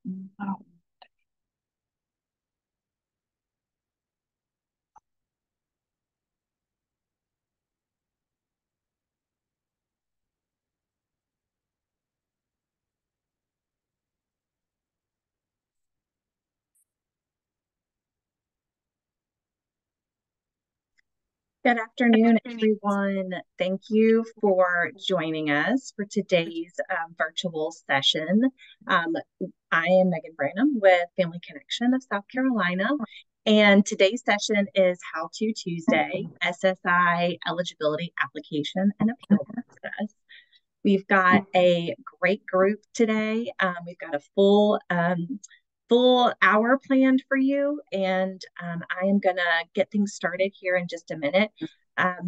Oh. Good afternoon, everyone. Thank you for joining us for today's virtual session. Um, I am Megan Branham with Family Connection of South Carolina, and today's session is How To Tuesday, SSI Eligibility Application and Appeal Process. We've got a great group today. We've got a full hour planned for you, and I am going to get things started here in just a minute.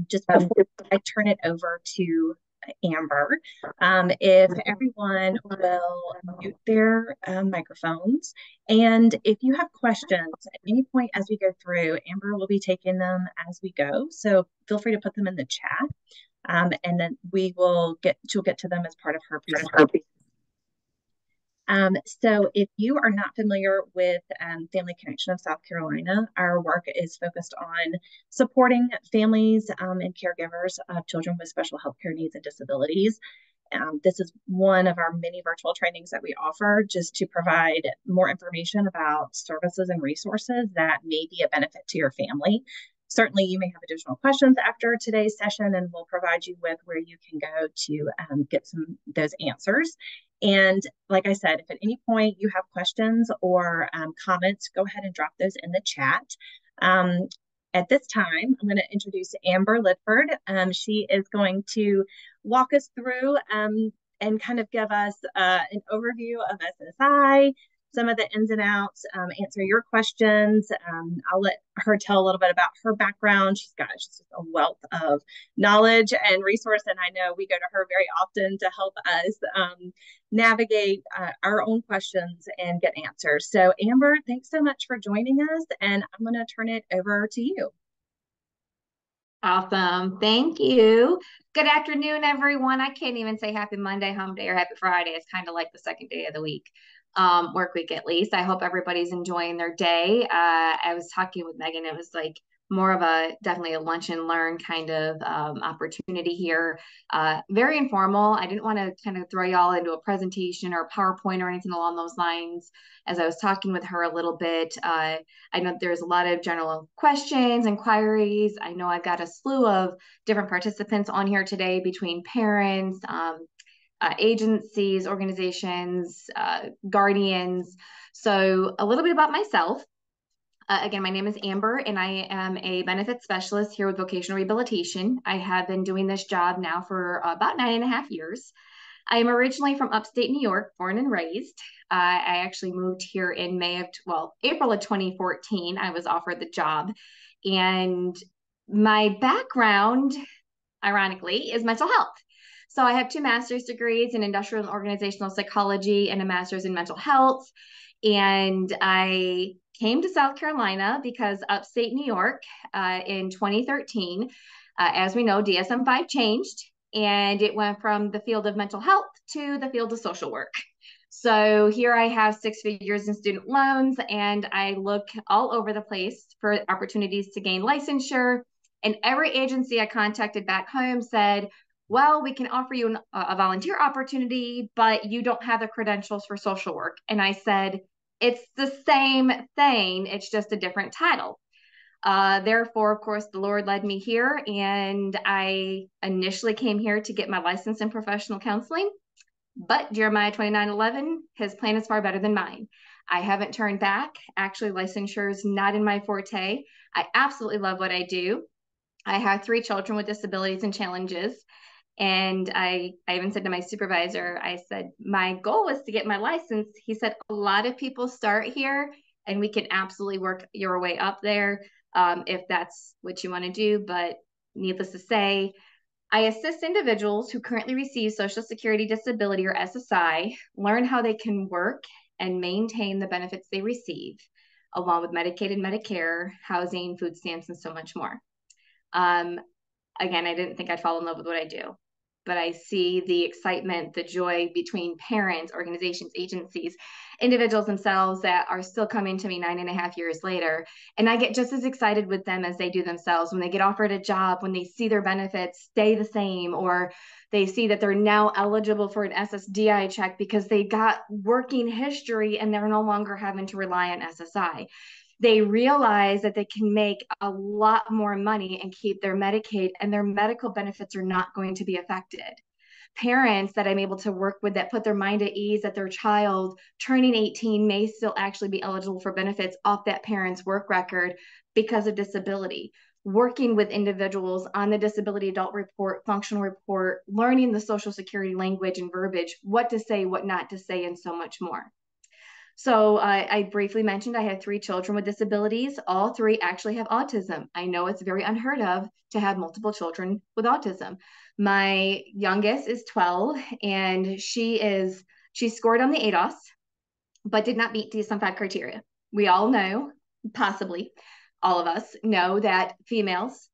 Just before I turn it over to Amber, if everyone will mute their microphones, and if you have questions at any point as we go through, Amber will be taking them as we go. So feel free to put them in the chat. And then she'll get to them as part of her presentation. So if you are not familiar with Family Connection of South Carolina, our work is focused on supporting families and caregivers of children with special healthcare needs and disabilities. This is one of our many virtual trainings that we offer just to provide more information about services and resources that may be a benefit to your family. Certainly, you may have additional questions after today's session, and we'll provide you with where you can go to get those answers. And like I said, if at any point you have questions or comments, go ahead and drop those in the chat. At this time, I'm going to introduce Amber Lydford. She is going to walk us through and kind of give us an overview of SSI, some of the ins and outs, answer your questions. I'll let her tell a little bit about her background. She's just a wealth of knowledge and resource, and I know we go to her very often to help us navigate our own questions and get answers. So Amber, thanks so much for joining us, and I'm going to turn it over to you. Awesome. Thank you. Good afternoon, everyone. I can't even say happy Monday, hump day, or happy Friday. It's kind of like the second day of the week, work week at least. I hope everybody's enjoying their day. I was talking with Megan. It was like more of definitely a lunch and learn kind of opportunity here. Very informal. I didn't want to kind of throw y'all into a presentation or a PowerPoint or anything along those lines. As I was talking with her a little bit, I know there's a lot of general questions, inquiries. I know I've got a slew of different participants on here today between parents, agencies, organizations, guardians. So a little bit about myself. Again, my name is Amber, and I am a benefits specialist here with Vocational Rehabilitation. I have been doing this job now for about 9.5 years. I am originally from upstate New York, born and raised. I actually moved here in April of 2014. I was offered the job, and my background, ironically, is mental health. So I have 2 master's degrees in industrial and organizational psychology and a master's in mental health. And I came to South Carolina because upstate New York in 2013, as we know, DSM-5 changed, and it went from the field of mental health to the field of social work. So here I have 6 figures in student loans, and I look all over the place for opportunities to gain licensure. And every agency I contacted back home said, well, we can offer you a volunteer opportunity, but you don't have the credentials for social work. And I said, it's the same thing. It's just a different title. Therefore, of course, the Lord led me here, and I initially came here to get my license in professional counseling. But Jeremiah 29:11, his plan is far better than mine. I haven't turned back. Actually, licensure is not in my forte. I absolutely love what I do. I have 3 children with disabilities and challenges. And I even said to my supervisor, I said, my goal was to get my license. He said, a lot of people start here, and we can absolutely work your way up there if that's what you want to do. But needless to say, I assist individuals who currently receive Social Security Disability or SSI learn how they can work and maintain the benefits they receive, along with Medicaid and Medicare, housing, food stamps, and so much more. Again, I didn't think I'd fall in love with what I do, but I see the excitement, the joy between parents, organizations, agencies, individuals themselves that are still coming to me 9.5 years later. And I get just as excited with them as they do themselves when they get offered a job, when they see their benefits stay the same, or they see that they're now eligible for an SSDI check because they got working history and they're no longer having to rely on SSI. They realize that they can make a lot more money and keep their Medicaid, and their medical benefits are not going to be affected. Parents that I'm able to work with that put their mind at ease that their child turning 18 may still actually be eligible for benefits off that parent's work record because of disability. Working with individuals on the disability adult report, functional report, learning the Social Security language and verbiage, what to say, what not to say, and so much more. So I briefly mentioned I had 3 children with disabilities. All 3 actually have autism. I know it's very unheard of to have multiple children with autism. My youngest is 12, and she scored on the ADOS, but did not meet DSM-5 criteria. We all know, possibly all of us know, that females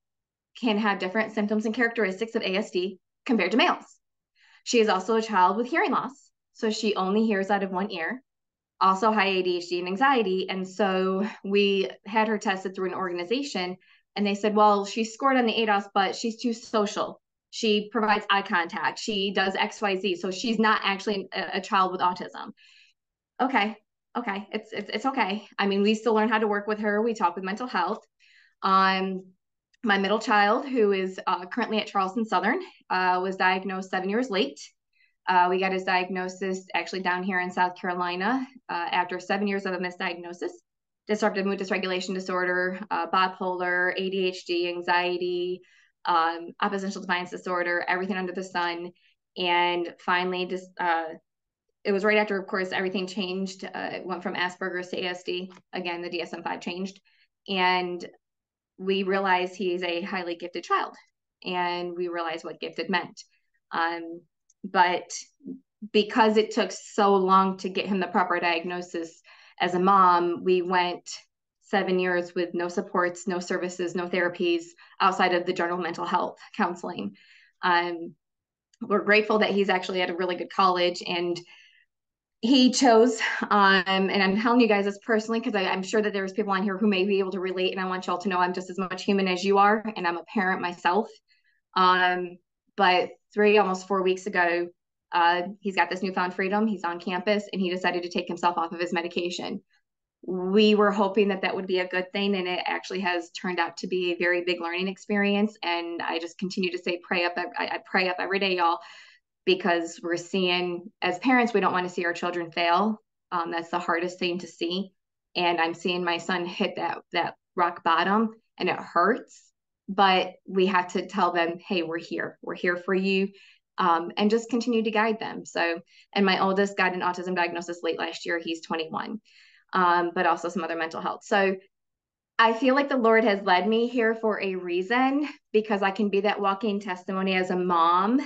can have different symptoms and characteristics of ASD compared to males. She is also a child with hearing loss, so she only hears out of one ear. Also high ADHD and anxiety. And so we had her tested through an organization, and they said, well, she scored on the ADOS, but she's too social. She provides eye contact. She does XYZ. So she's not actually a child with autism. Okay. It's okay. I mean, we still learn how to work with her. We talk with mental health. My middle child, who is currently at Charleston Southern, was diagnosed 7 years late. We got his diagnosis actually down here in South Carolina after 7 years of a misdiagnosis. Disruptive mood dysregulation disorder, bipolar, ADHD, anxiety, oppositional defiance disorder, everything under the sun. And finally, just it was right after, of course, everything changed. It went from Asperger's to ASD. Again, the DSM-5 changed. And we realized he's a highly gifted child. And we realized what gifted meant. But because it took so long to get him the proper diagnosis as a mom, we went 7 years with no supports, no services, no therapies outside of the general mental health counseling. We're grateful that he's actually at a really good college, and he chose, and I'm telling you guys this personally because I'm sure that there's people on here who may be able to relate, and I want y'all to know I'm just as much human as you are, and I'm a parent myself. But almost 4 weeks ago, he's got this newfound freedom. He's on campus, and he decided to take himself off of his medication. We were hoping that that would be a good thing, and it actually has turned out to be a very big learning experience. And I just continue to say, pray up. I pray up every day, y'all, because we're seeing, as parents, we don't want to see our children fail. That's the hardest thing to see. And I'm seeing my son hit that rock bottom, and it hurts. But we have to tell them, hey, we're here for you, and just continue to guide them. So, and my oldest got an autism diagnosis late last year. He's 21, but also some other mental health. So I feel like the Lord has led me here for a reason, because I can be that walking testimony as a mom,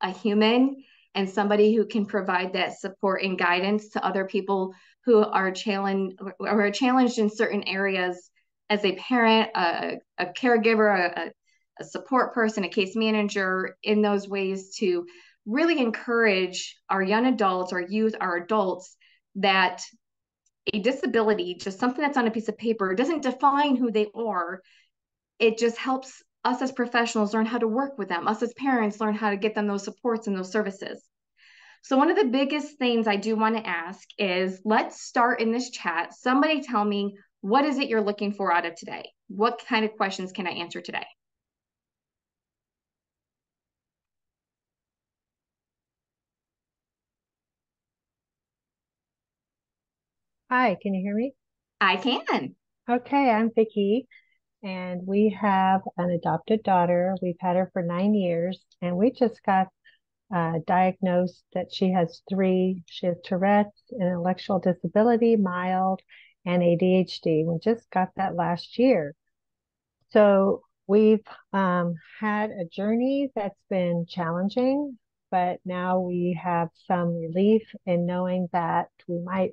a human, and somebody who can provide that support and guidance to other people who are challenged in certain areas as a parent, a caregiver, a support person, a case manager, in those ways to really encourage our young adults, our youth, our adults, that a disability, just something that's on a piece of paper, doesn't define who they are. It just helps us as professionals learn how to work with them. Us as parents learn how to get them those supports and those services. So one of the biggest things I do want to ask is, let's start in this chat. Somebody tell me, what is it you're looking for out of today? What kind of questions can I answer today? Hi, can you hear me? I can. Okay, I'm Vicki, and we have an adopted daughter. We've had her for 9 years, and we just got diagnosed that she has three. She has Tourette's, an intellectual disability, mild, and ADHD. We just got that last year. So we've had a journey that's been challenging, but now we have some relief in knowing that we might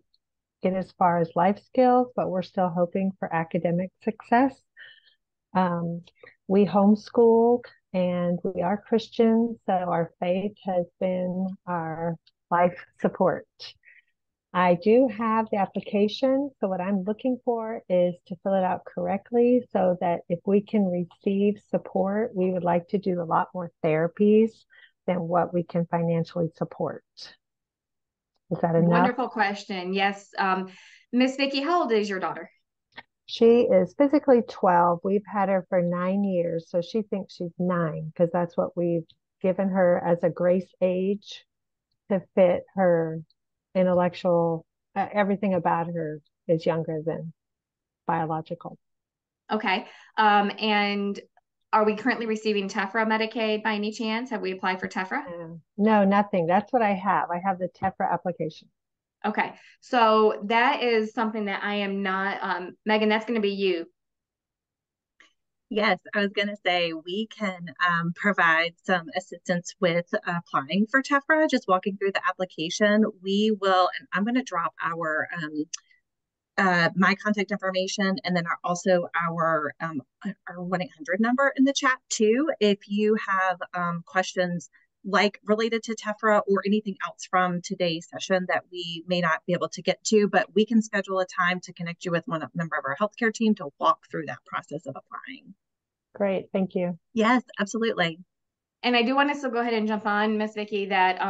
get as far as life skills, but we're still hoping for academic success. We homeschooled, and we are Christians, so our faith has been our life support. I do have the application, so what I'm looking for is to fill it out correctly so that if we can receive support, we would like to do a lot more therapies than what we can financially support. Is that enough? Wonderful question. Yes. Miss Vicki, how old is your daughter? She is physically 12. We've had her for 9 years, so she thinks she's 9 because that's what we've given her as a grace age to fit her intellectual, everything about her is younger than biological. Okay. And are we currently receiving Tefra Medicaid by any chance? Have we applied for Tefra? No, nothing. That's what I have. I have the Tefra application. Okay. So that is something that I am not, Megan, that's going to be you. Yes, I was going to say we can provide some assistance with applying for Tefra, just walking through the application. We will, and I'm going to drop our my contact information and then also our 1-800 number in the chat too. If you have questions like related to Tefra or anything else from today's session that we may not be able to get to, but we can schedule a time to connect you with one member of our healthcare team to walk through that process of applying. Great, thank you. Yes, absolutely. And I do want to still go ahead and jump on, Miss Vicki, that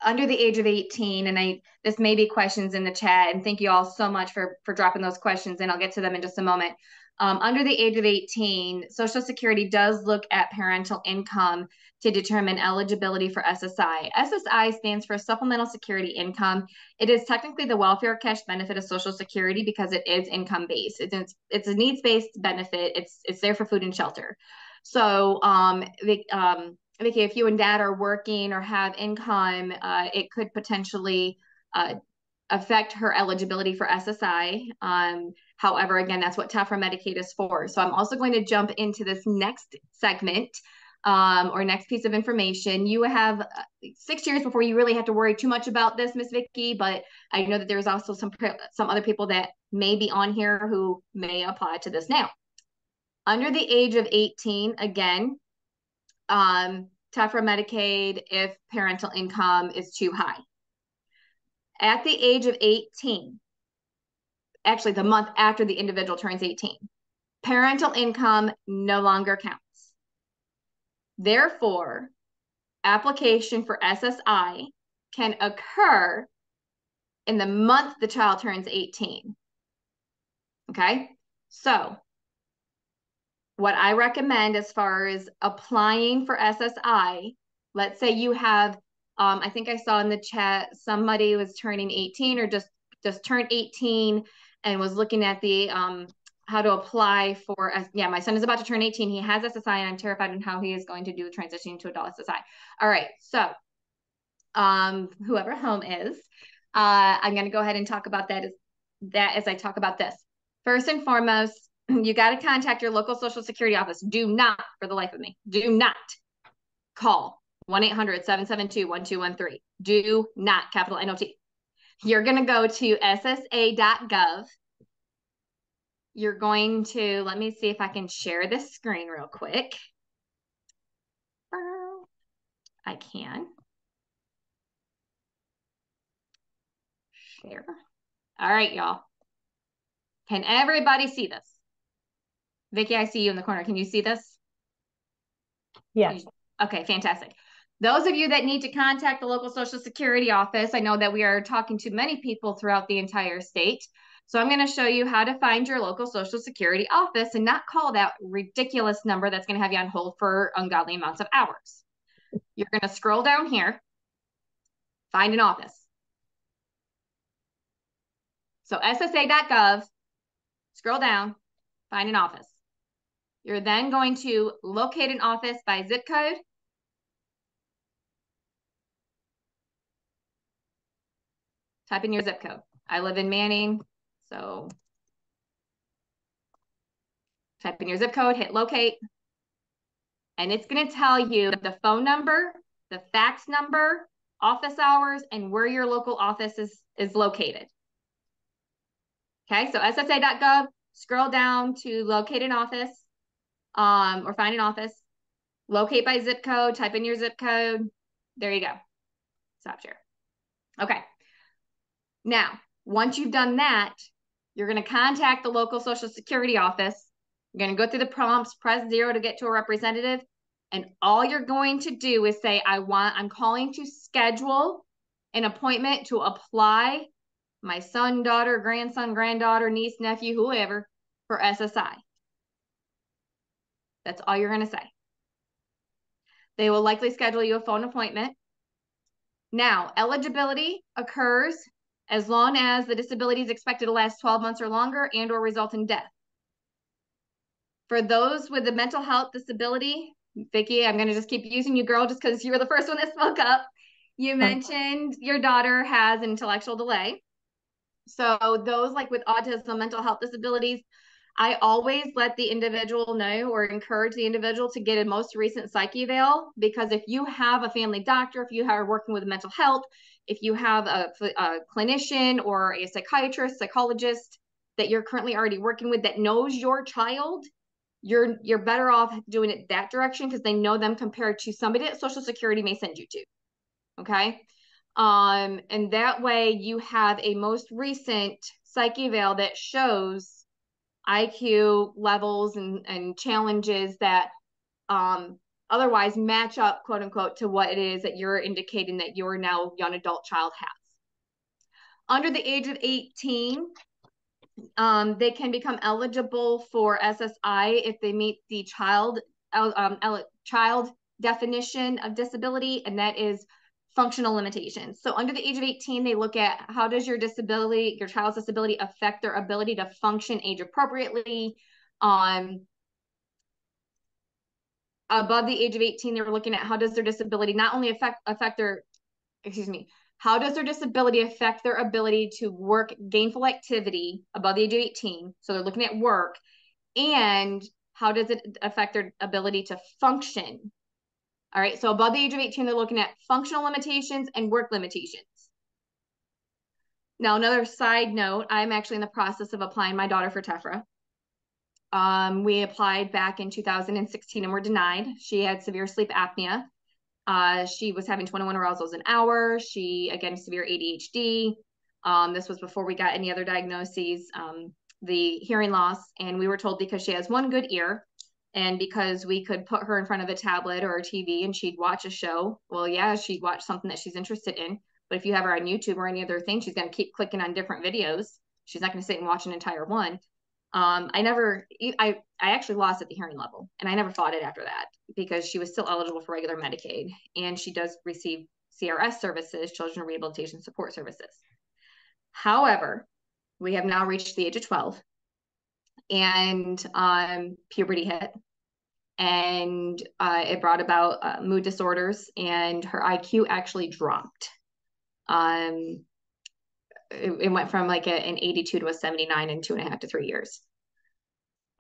under the age of 18, and this may be questions in the chat, and thank you all so much for dropping those questions, and I'll get to them in just a moment. Under the age of 18, Social Security does look at parental income to determine eligibility for SSI. SSI stands for Supplemental Security Income. It is technically the welfare cash benefit of Social Security because it is income-based. It's a needs-based benefit. It's there for food and shelter. So Vicki, if you and dad are working or have income, it could potentially affect her eligibility for SSI. However, again, that's what Tefra Medicaid is for. So I'm also going to jump into this next segment or next piece of information. You have 6 years before you really have to worry too much about this, Miss Vicki, but I know that there's also some other people that may be on here who may apply to this now. Under the age of 18, again, Tefra Medicaid if parental income is too high. At the age of 18, actually the month after the individual turns 18, parental income no longer counts. Therefore, application for SSI can occur in the month the child turns 18. Okay, so what I recommend as far as applying for SSI, let's say you have, I think I saw in the chat, somebody was turning 18 or just turned 18 and was looking at the how to apply for, yeah, my son is about to turn 18. He has SSI and I'm terrified on how he is going to do the transition to adult SSI. All right, so whoever home is, I'm gonna go ahead and talk about that as I talk about this. First and foremost, you got to contact your local Social Security office. Do not, for the life of me, do not call 1-800-772-1213. Do not, capital NOT. You're going to go to ssa.gov. You're going to, let me see if I can share this screen real quick. I can. Share. All right, y'all. Can everybody see this? Vicki, I see you in the corner. Can you see this? Yes. Okay, fantastic. Those of you that need to contact the local Social Security office, I know that we are talking to many people throughout the entire state. So I'm going to show you how to find your local Social Security office and not call that ridiculous number that's going to have you on hold for ungodly amounts of hours. You're going to scroll down here, find an office. So ssa.gov, scroll down, find an office. You're then going to locate an office by zip code. Type in your zip code. I live in Manning, so type in your zip code, hit locate, and it's going to tell you the phone number, the fax number, office hours, and where your local office is located. Okay, so ssa.gov, scroll down to locate an office or find an office. Locate by zip code, type in your zip code. There you go. Stop share. Okay. Now, once you've done that, you're going to contact the local Social Security office. You're going to go through the prompts, press 0 to get to a representative. And all you're going to do is say, I'm calling to schedule an appointment to apply my son, daughter, grandson, granddaughter, niece, nephew, whoever, for SSI. That's all you're going to say. They will likely schedule you a phone appointment. Now, eligibility occurs as long as the disability is expected to last 12 months or longer and or result in death. For those with a mental health disability, Vicki, I'm going to just keep using you, girl, just because you were the first one that spoke up. You mentioned your daughter has an intellectual delay. So those like with autism, mental health disabilities, I always let the individual know or encourage the individual to get a most recent psych eval, because if you have a family doctor, if you are working with mental health, if you have a clinician or a psychiatrist, psychologist that you're currently already working with that knows your child, you're better off doing it that direction, because they know them compared to somebody that Social Security may send you to. Okay. And that way you have a most recent psych eval that shows IQ levels and challenges that otherwise match up, quote unquote, to what it is that you're indicating that your now young adult child has. Under the age of 18, they can become eligible for SSI if they meet the child definition of disability, and that is functional limitations. So under the age of 18, they look at how does your disability, your child's disability, affect their ability to function age appropriately. Above the age of 18, they were looking at how does their disability not only affect their, how does their disability affect their ability to work gainful activity above the age of 18? So they're looking at work, and how does it affect their ability to function? All right, so above the age of 18, they're looking at functional limitations and work limitations. Now, another side note, I'm actually in the process of applying my daughter for TEFRA. We applied back in 2016 and were denied. She had severe sleep apnea. She was having 21 arousals an hour. She, again, severe ADHD. This was before we got any other diagnoses, the hearing loss. And we were told because she has one good ear, and because we could put her in front of a tablet or a TV and she'd watch a show, well, yeah, she'd watch something that she's interested in. But if you have her on YouTube or any other thing, she's going to keep clicking on different videos. She's not going to sit and watch an entire one. I actually lost at the hearing level, and I never fought it after that because she was still eligible for regular Medicaid, and she does receive CRS services, Children Rehabilitation Support Services. However, we have now reached the age of 12, and puberty hit, and it brought about mood disorders, and her IQ actually dropped. It went from like an 82 to a 79 in 2.5 to 3 years.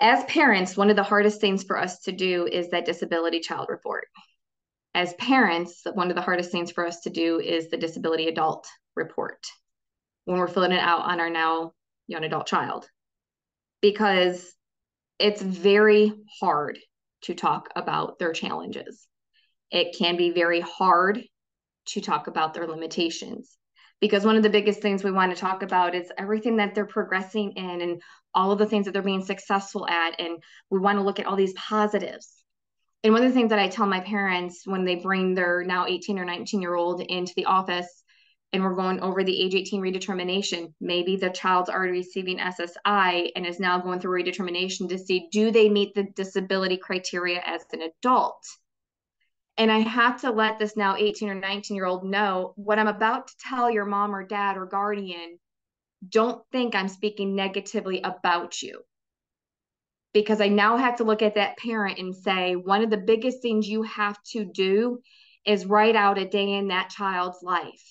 As parents, one of the hardest things for us to do is that disability child report. As parents, one of the hardest things for us to do is the disability adult report when we're filling it out on our now young adult child, because it's very hard to talk about their challenges. It can be very hard to talk about their limitations, because one of the biggest things we want to talk about is everything that they're progressing in and all of the things that they're being successful at. And we want to look at all these positives. And one of the things that I tell my parents when they bring their now 18 or 19-year-old into the office and we're going over the age 18 redetermination, maybe the child's already receiving SSI and is now going through redetermination to see, do they meet the disability criteria as an adult? And I have to let this now 18 or 19-year-old know what I'm about to tell your mom or dad or guardian. Don't think I'm speaking negatively about you, because I now have to look at that parent and say, one of the biggest things you have to do is write out a day in that child's life.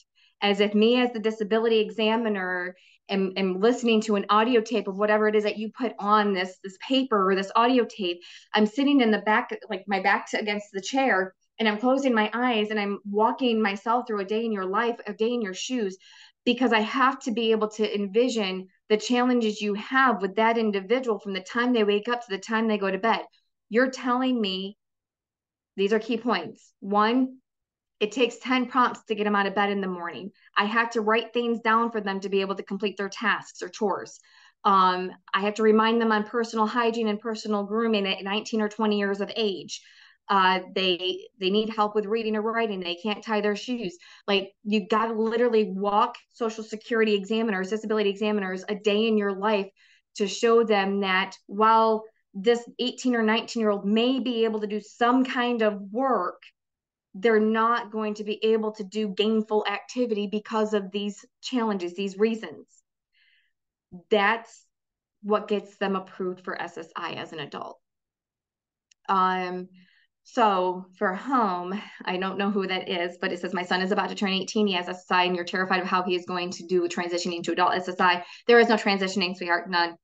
As if me as the disability examiner am listening to an audio tape of whatever it is that you put on this paper or this audio tape. I'm sitting in the back, like my back's against the chair, and I'm closing my eyes and I'm walking myself through a day in your life, a day in your shoes, because I have to be able to envision the challenges you have with that individual from the time they wake up to the time they go to bed. You're telling me these are key points. One, it takes 10 prompts to get them out of bed in the morning. I have to write things down for them to be able to complete their tasks or chores. I have to remind them on personal hygiene and personal grooming at 19 or 20 years of age. They need help with reading or writing. They can't tie their shoes. Like, you got to literally walk Social Security examiners, disability examiners, a day in your life to show them that while this 18 or 19-year-old may be able to do some kind of work, they're not going to be able to do gainful activity because of these challenges, these reasons. That's what gets them approved for SSI as an adult. So for home, I don't know who that is, but it says, my son is about to turn 18. He has SSI, and you're terrified of how he is going to do transitioning to adult SSI. There is no transitioning, sweetheart, none.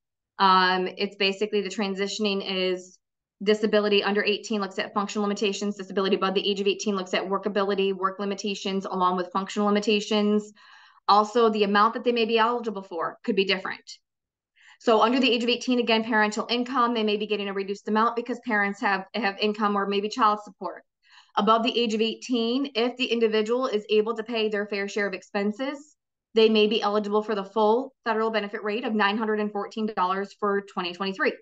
It's basically the transitioning is disability under 18 looks at functional limitations. Disability above the age of 18 looks at workability, work limitations, along with functional limitations. Also, the amount that they may be eligible for could be different. So under the age of 18, again, parental income, they may be getting a reduced amount because parents have income or maybe child support. Above the age of 18, if the individual is able to pay their fair share of expenses, they may be eligible for the full federal benefit rate of $914 for 2023.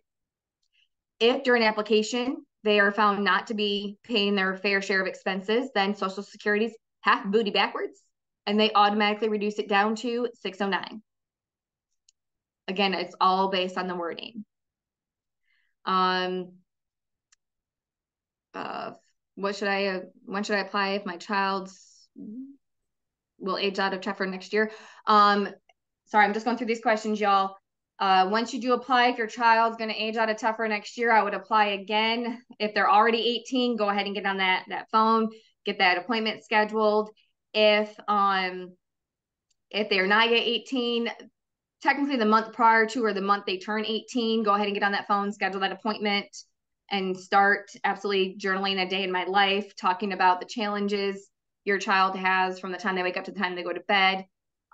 If during application, they are found not to be paying their fair share of expenses, then Social Security's half booty backwards, and they automatically reduce it down to $609. Again, it's all based on the wording. When should I apply if my child's will age out of TEFRA next year? Sorry, I'm just going through these questions, y'all. Once you do apply, if your child's going to age out of TEFRA next year, I would apply again. If they're already 18, go ahead and get on that phone, get that appointment scheduled. If they're not yet 18, technically the month prior to or the month they turn 18, go ahead and get on that phone, schedule that appointment, and start absolutely journaling a day in my life, talking about the challenges your child has from the time they wake up to the time they go to bed.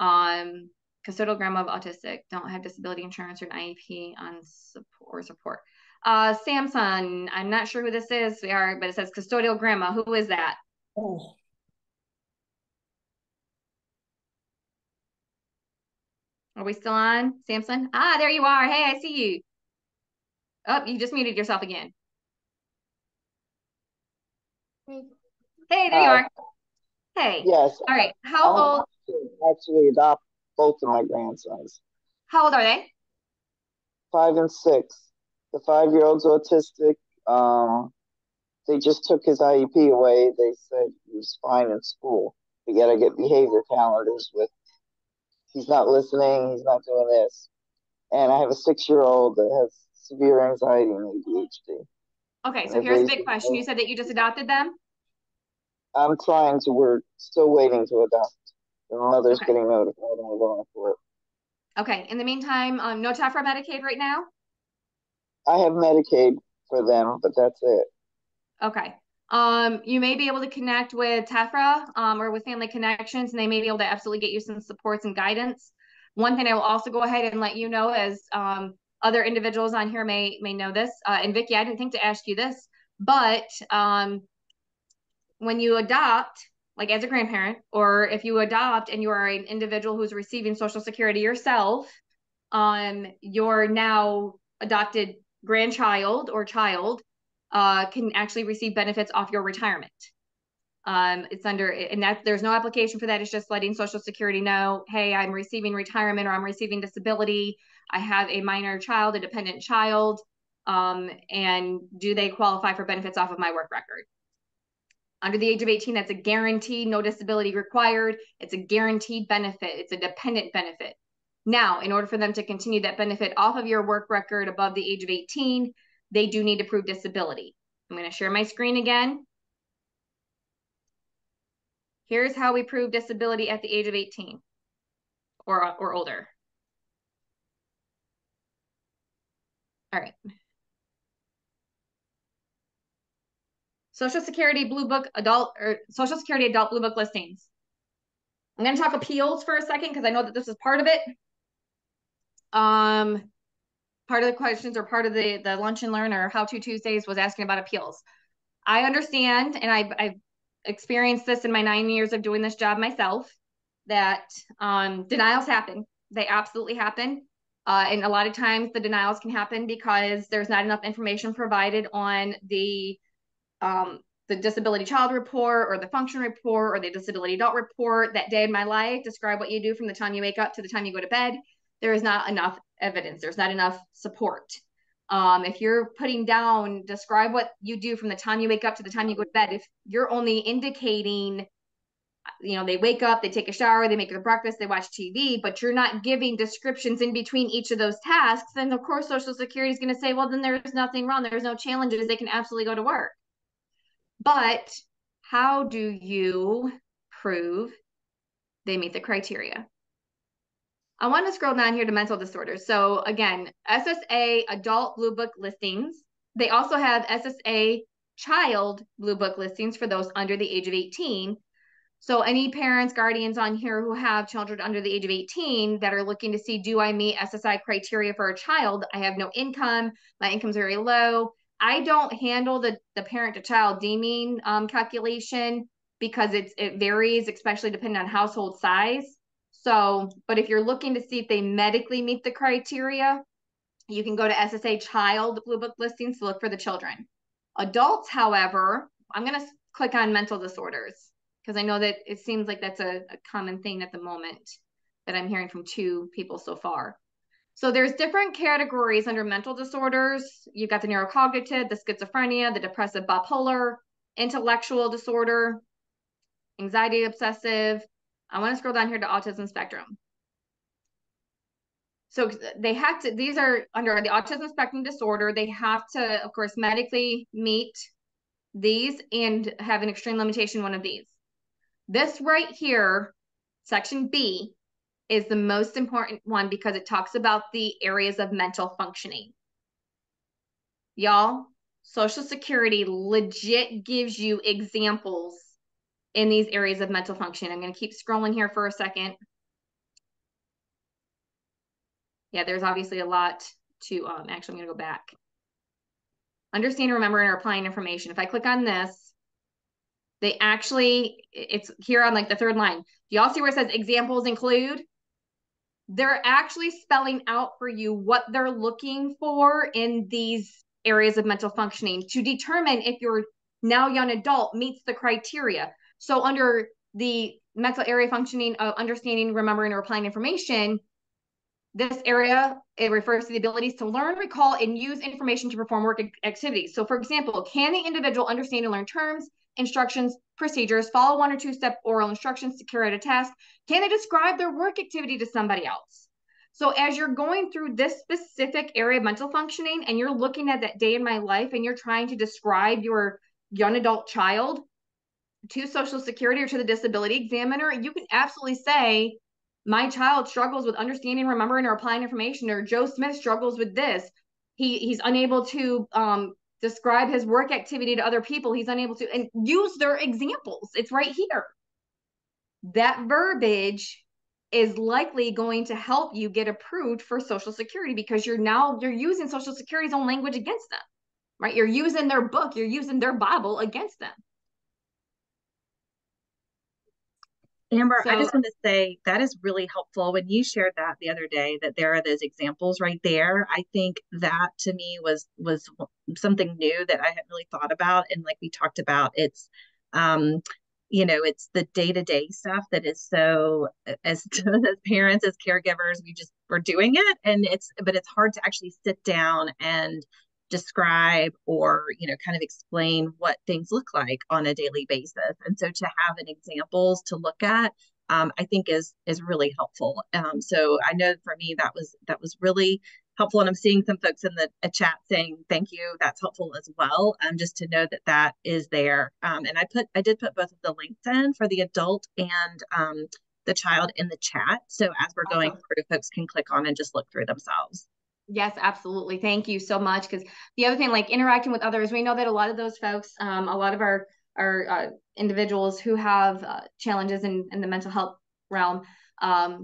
Custodial grandma of autistic, don't have disability insurance or an IEP on support. Samson, I'm not sure who this is, but it says custodial grandma. Who is that? Oh. Are we still on, Samson? There you are. Hey, I see you. Oh, you just muted yourself again. Hey, there you are. Hey. Yes. All right. How old? Actually adopt both of my grandsons. How old are they? 5 and 6. The 5-year-old's autistic. They just took his IEP away. They said he was fine in school. We got to get behavior calendars with. He's not listening. He's not doing this. And I have a 6-year-old that has severe anxiety and ADHD. Okay, so here's a big question. You said that you just adopted them? I'm trying to. We're still waiting to adopt. The mother's getting notified and we're going for it. Okay. In the meantime, no TEFRA Medicaid right now? I have Medicaid for them, but that's it. Okay. You may be able to connect with TEFRA or with Family Connections, and they may be able to absolutely get you some supports and guidance. One thing I will also go ahead and let you know is other individuals on here may know this. And Vicki, I didn't think to ask you this, but when you adopt, like as a grandparent, or if you adopt and you are an individual who's receiving Social Security yourself, your now adopted grandchild or child can actually receive benefits off your retirement. It's under, and that there's no application for that. It's just letting Social Security know, hey, I'm receiving retirement or I'm receiving disability. I have a minor child, a dependent child, and do they qualify for benefits off of my work record? Under the age of 18, that's a guaranteed, no disability required. It's a guaranteed benefit. It's a dependent benefit. Now, in order for them to continue that benefit off of your work record above the age of 18, they do need to prove disability. I'm going to share my screen again. Here's how we prove disability at the age of 18 or older. All right. Social Security Blue Book adult or Social Security adult Blue Book listings. I'm going to talk appeals for a second because I know that this is part of it. Part of the questions or part of the Lunch and Learn or How to Tuesdays was asking about appeals. I understand, and I've experienced this in my 9 years of doing this job myself, that denials happen. They absolutely happen. And a lot of times the denials can happen because there's not enough information provided on the disability child report or the function report or the disability adult report. That day in my life, describe what you do from the time you wake up to the time you go to bed. There is not enough evidence. There's not enough support. If you're putting down, describe what you do from the time you wake up to the time you go to bed, if you're only indicating, they wake up, they take a shower, they make their breakfast, they watch TV, but you're not giving descriptions in between each of those tasks, then of course Social Security is going to say, well, then there's nothing wrong. There's no challenges. They can absolutely go to work. But how do you prove they meet the criteria? I want to scroll down here to mental disorders. So again, SSA adult Blue Book listings. They also have SSA child Blue Book listings for those under the age of 18. So any parents, guardians on here who have children under the age of 18 that are looking to see, do I meet SSI criteria for a child? I have no income. My income's very low. I don't handle the parent to child deeming calculation because it varies, especially depending on household size. So, but if you're looking to see if they medically meet the criteria, you can go to SSA child Blue Book listings to look for the children. Adults, however, I'm going to click on mental disorders because I know that it seems like that's a common thing at the moment that I'm hearing from 2 people so far. So there's different categories under mental disorders. You've got the neurocognitive, the schizophrenia, the depressive bipolar, intellectual disorder, anxiety obsessive. I want to scroll down here to autism spectrum. So they have to, these are under the autism spectrum disorder. They have to, of course, medically meet these and have an extreme limitation, one of these. This right here, section B, is the most important one because it talks about the areas of mental functioning. Y'all, Social Security legit gives you examples in these areas of mental function. I'm going to keep scrolling here for a second. Yeah, there's obviously a lot to, actually, I'm going to go back. Understand, remember, and applying information. If I click on this, they actually, it's here on like the 3rd line. Do y'all see where it says examples include? They're actually spelling out for you what they're looking for in these areas of mental functioning to determine if your now young adult meets the criteria. So under the mental area functioning of understanding, remembering, or applying information, this area, it refers to the abilities to learn, recall, and use information to perform work activities. So for example, can the individual understand and learn terms, instructions, procedures, follow 1 or 2-step oral instructions to carry out a task? Can they describe their work activity to somebody else? So as you're going through this specific area of mental functioning and you're looking at that day in my life and you're trying to describe your young adult child to Social Security or to the disability examiner, you can absolutely say, my child struggles with understanding, remembering, or applying information, or Joe Smith struggles with this. He's unable to describe his work activity to other people. He's unable to, and use their examples. It's right here. That verbiage is likely going to help you get approved for Social Security because you're using Social Security's own language against them, right? You're using their book, you're using their Bible against them. Amber, I just want to say that is really helpful. When you shared that the other day, that there are those examples right there, I think that to me was something new that I hadn't really thought about. And like we talked about, it's, it's the day-to-day stuff that is so, as parents, as caregivers, we're doing it. But it's hard to actually sit down and describe or kind of explain what things look like on a daily basis. And so to have an examples to look at, I think is really helpful. So I know for me that was really helpful, and I'm seeing some folks in the chat saying thank you. That's helpful as well. Just to know that is there. And I did put both of the links in for the adult and the child in the chat. So as we're going through, folks can click on and just look through themselves. Yes, absolutely. Thank you so much. Because the other thing, like interacting with others, we know that a lot of those folks, a lot of our individuals who have challenges in the mental health realm,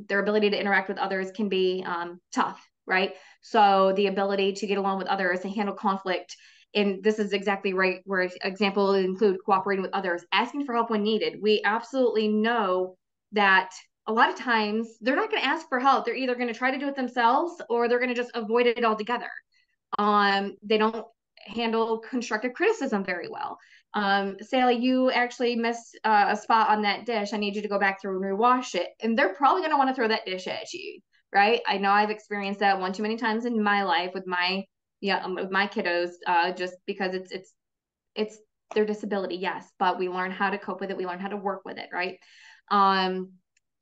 their ability to interact with others can be tough, right? So the ability to get along with others and handle conflict and this is exactly right, where example will include cooperating with others, asking for help when needed. We absolutely know that a lot of times they're not going to ask for help. They're either going to try to do it themselves or they're going to just avoid it altogether. They don't handle constructive criticism very well. Sally, you actually missed a spot on that dish. I need you to go back through and rewash it. And they're probably going to want to throw that dish at you, right? I know I've experienced that one too many times in my life with my kiddos, just because it's their disability, yes, but we learn how to cope with it. We learn how to work with it, right?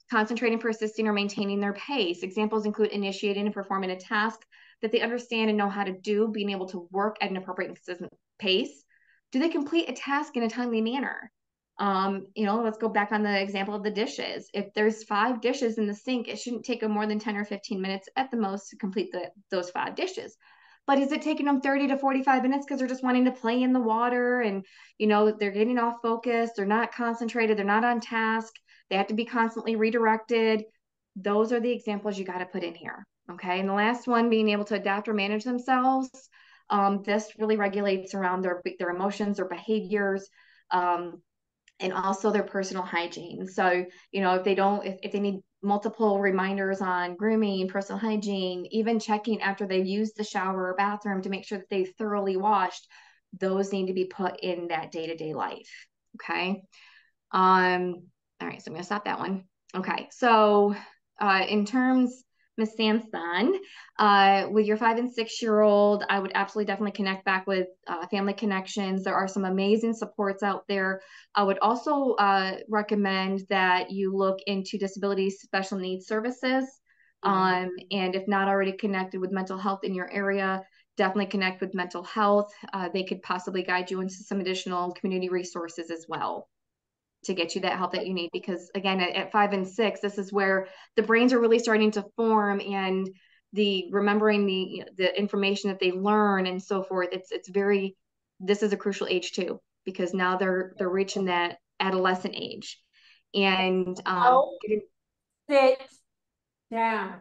Concentrating, persisting, or maintaining their pace. Examples include initiating and performing a task that they understand and know how to do, being able to work at an appropriate and consistent pace. Do they complete a task in a timely manner? Let's go back on the example of the dishes. If there's 5 dishes in the sink, it shouldn't take them more than 10 or 15 minutes at the most to complete those 5 dishes. But is it taking them 30 to 45 minutes because they're just wanting to play in the water and, they're getting off focus, they're not concentrated, they're not on task, they have to be constantly redirected? Those are the examples you got to put in here. Okay. And the last one, being able to adapt or manage themselves. This really regulates around their emotions, their behaviors, and also their personal hygiene. So, if they need multiple reminders on grooming, personal hygiene, even checking after they've used the shower or bathroom to make sure that they've thoroughly washed, those need to be put in that day-to-day life. Okay. All right, so I'm going to stop that one. Okay, so in terms, Ms. Sampson, with your 5 and 6-year-old, I would absolutely definitely connect back with Family Connections. There are some amazing supports out there. I would also recommend that you look into disability special needs services. And if not already connected with mental health in your area, definitely connect with mental health. They could possibly guide you into some additional community resources as well to get you that help that you need. Because again, at 5 and 6, this is where the brains are really starting to form, and remembering the information that they learn and so forth. This is a crucial age too, because now they're reaching that adolescent age. And sit down.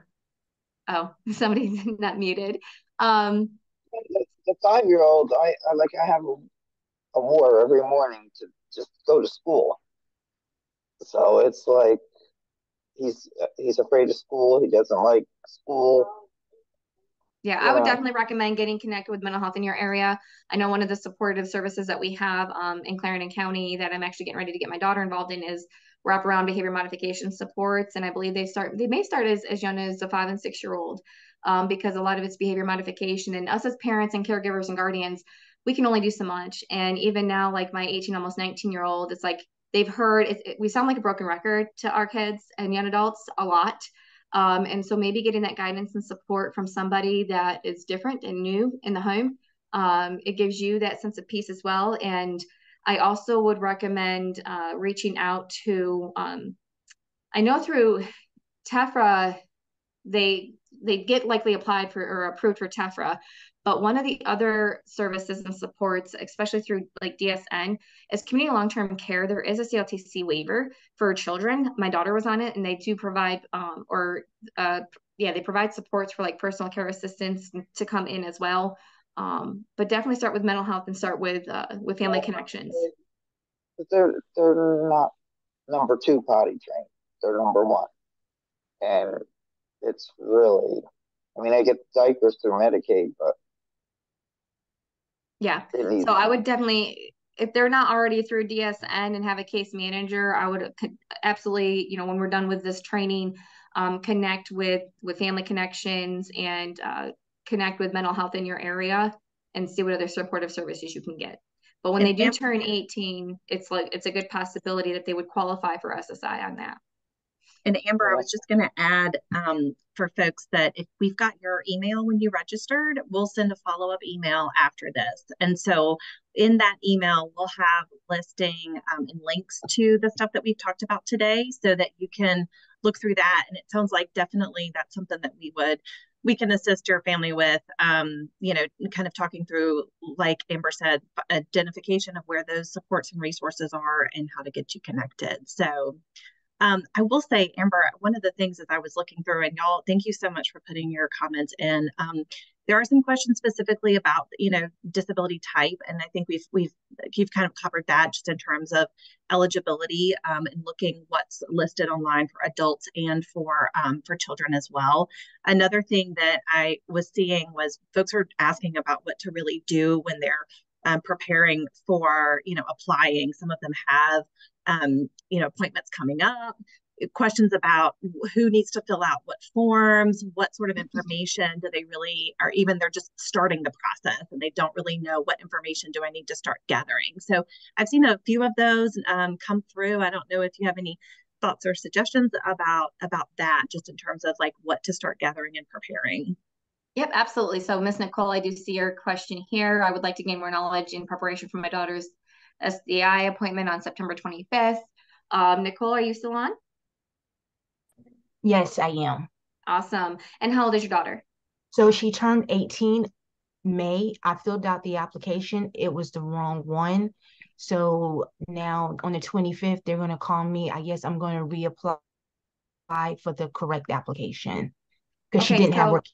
Oh, somebody's not muted. The 5-year-old, I have a war every morning to just go to school. So it's like he's afraid of school. He doesn't like school. Yeah, I would definitely recommend getting connected with mental health in your area. I know one of the supportive services that we have in Clarendon County that I'm actually getting ready to get my daughter involved in is wraparound behavior modification supports. And I believe they may start as young as a 5 and 6-year-old, because a lot of it's behavior modification. And us as parents and caregivers and guardians, we can only do so much. And even now, like my 18, almost 19-year-old, it's like they've heard, we sound like a broken record to our kids and young adults a lot. And so maybe getting that guidance and support from somebody that is different and new in the home, it gives you that sense of peace as well. And I also would recommend reaching out to, I know through TEFRA, they get likely applied for or approved for TEFRA, but one of the other services and supports, especially through like DSN, is community long-term care. There is a CLTC waiver for children. My daughter was on it, and they do provide they provide supports for like personal care assistance to come in as well. But definitely start with mental health and start with Family Connections. They're not number 2 potty trained. They're number 1, and it's really, I get diapers through Medicaid, but yeah. So I would definitely, if they're not already through DSN and have a case manager, I would absolutely, when we're done with this training, connect with Family Connections and connect with mental health in your area and see what other supportive services you can get. But when they do turn 18, it's a good possibility that they would qualify for SSI on that. And Amber, I was just going to add for folks that if we've got your email when you registered, we'll send a follow-up email after this. And so in that email, we'll have listing and links to the stuff that we've talked about today so that you can look through that. And it sounds like definitely that's something that we can assist your family with, kind of talking through, like Amber said, identification of where those supports and resources are and how to get you connected. So I will say, Amber, one of the things as I was looking through, and y'all, thank you so much for putting your comments in. There are some questions specifically about, disability type, and I think you've kind of covered that just in terms of eligibility, and looking what's listed online for adults and for children as well. Another thing that I was seeing was folks are asking about what to really do when they're preparing for, applying. Some of them have appointments coming up, questions about who needs to fill out what forms, what sort of information do they really, or even they're just starting the process and they don't really know what information do I need to start gathering. So I've seen a few of those come through. I don't know if you have any thoughts or suggestions about that, just in terms of like what to start gathering and preparing. Yep, absolutely. So Miss Nicole, I do see your question here. I would like to gain more knowledge in preparation for my daughter's SDI appointment on September 25th. Nicole, are you still on? Yes, I am. Awesome. And how old is your daughter? So she turned 18 May. I filled out the application. It was the wrong one. So now on the 25th, they're going to call me. I guess I'm going to reapply for the correct application because she didn't have work.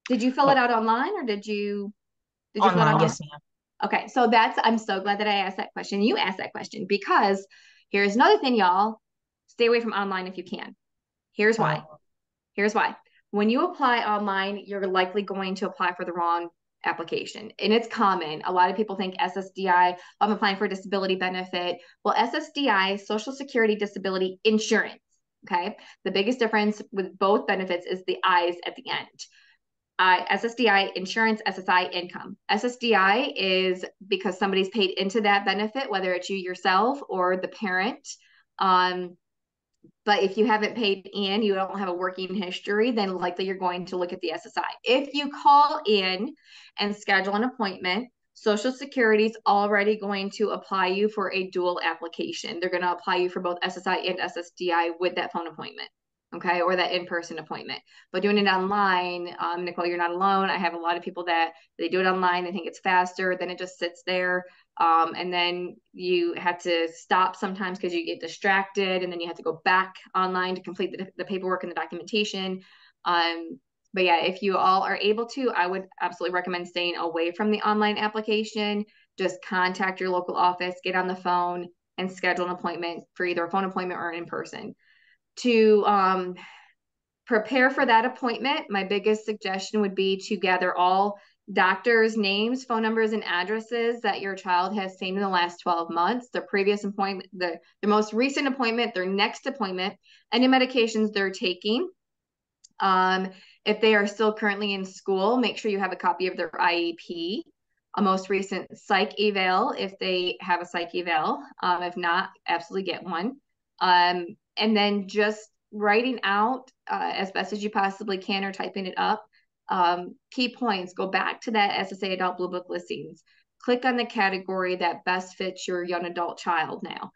Did you fill it out online or did you fill it out online? Yes, ma'am. Okay, so I'm so glad that I asked that question. You asked that question because here's another thing, y'all. Stay away from online if you can. Here's why. Here's why. When you apply online, you're likely going to apply for the wrong application. And it's common. A lot of people think SSDI, I'm applying for a disability benefit. Well, SSDI, Social Security Disability Insurance. Okay. The biggest difference with both benefits is the I's at the end. SSDI insurance, SSI income. SSDI is because somebody's paid into that benefit, whether it's you yourself or the parent. But if you haven't paid in, you don't have a working history, then likely you're going to look at the SSI. If you call in and schedule an appointment, Social Security is already going to apply you for a dual application. They're going to apply you for both SSI and SSDI with that phone appointment. Okay, or that in-person appointment. But doing it online, Nicole, you're not alone. I have a lot of people that they do it online. They think it's faster. Then it just sits there. And then you have to stop sometimes because you get distracted. And then you have to go back online to complete the paperwork and the documentation. But yeah, if you all are able to, I would absolutely recommend staying away from the online application. Just contact your local office, get on the phone, and schedule an appointment for either a phone appointment or an in-person. To prepare for that appointment, my biggest suggestion would be to gather all doctors' names, phone numbers, and addresses that your child has seen in the last 12 months, their previous appointment, their most recent appointment, their next appointment, any medications they're taking. If they are still currently in school, make sure you have a copy of their IEP, a most recent psych eval if they have a psych eval. If not, absolutely get one. And then just writing out as best as you possibly can or typing it up. Key points, go back to that SSA Adult Blue Book listings. Click on the category that best fits your young adult child now.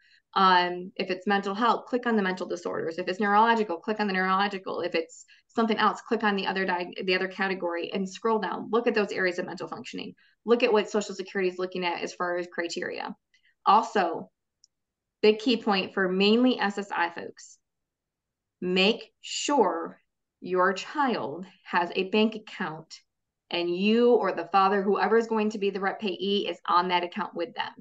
If it's mental health, click on the mental disorders. If it's neurological, click on the neurological. If it's something else, click on the other category and scroll down. Look at those areas of mental functioning. Look at what Social Security is looking at as far as criteria. Also, big key point for mainly SSI folks, make sure your child has a bank account and you or the father, whoever is going to be the rep payee, is on that account with them.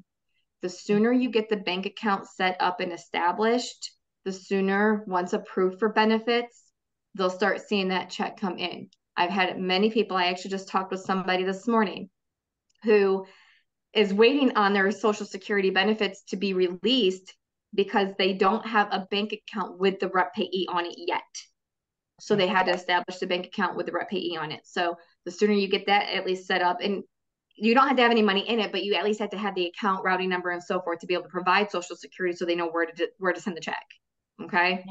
The sooner you get the bank account set up and established, the sooner, once approved for benefits, they'll start seeing that check come in. I've had many people, I actually just talked with somebody this morning who is waiting on their Social Security benefits to be released because they don't have a bank account with the rep payee on it yet. So they had to establish the bank account with the rep payee on it. So the sooner you get that at least set up, and you don't have to have any money in it, but you at least have to have the account routing number and so forth to be able to provide Social Security so they know where to send the check. Okay.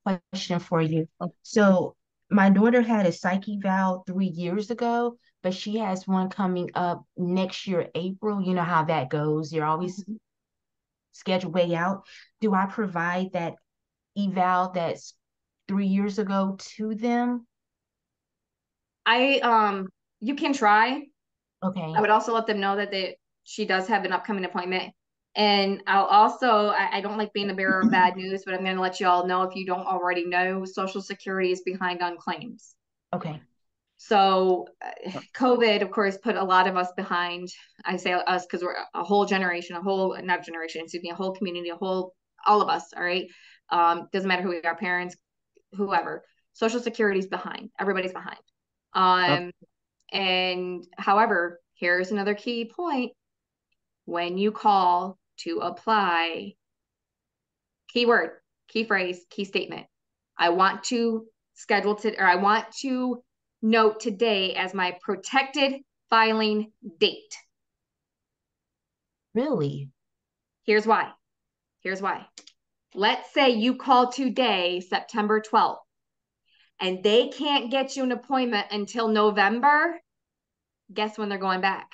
Question for you. So my daughter had a psych eval 3 years ago, but she has one coming up next year, April. You know how that goes. You're always scheduled way out. Do I provide that eval that's 3 years ago to them? You can try. Okay. I would also let them know that she does have an upcoming appointment And I'll also, I don't like being the bearer of bad news, but I'm going to let you all know, if you don't already know, Social Security is behind on claims. Okay. So COVID, of course, put a lot of us behind. I say us because we're a whole generation, not generation, excuse me, a whole community, all of us, all right? Doesn't matter who we are, parents, whoever. Social Security's behind. Everybody's behind. And however, here's another key point. When you call to apply, keyword, key phrase, key statement. I want to note today as my protected filing date. Really? Here's why. Let's say you call today, September 12th, and they can't get you an appointment until November. Guess when they're going back?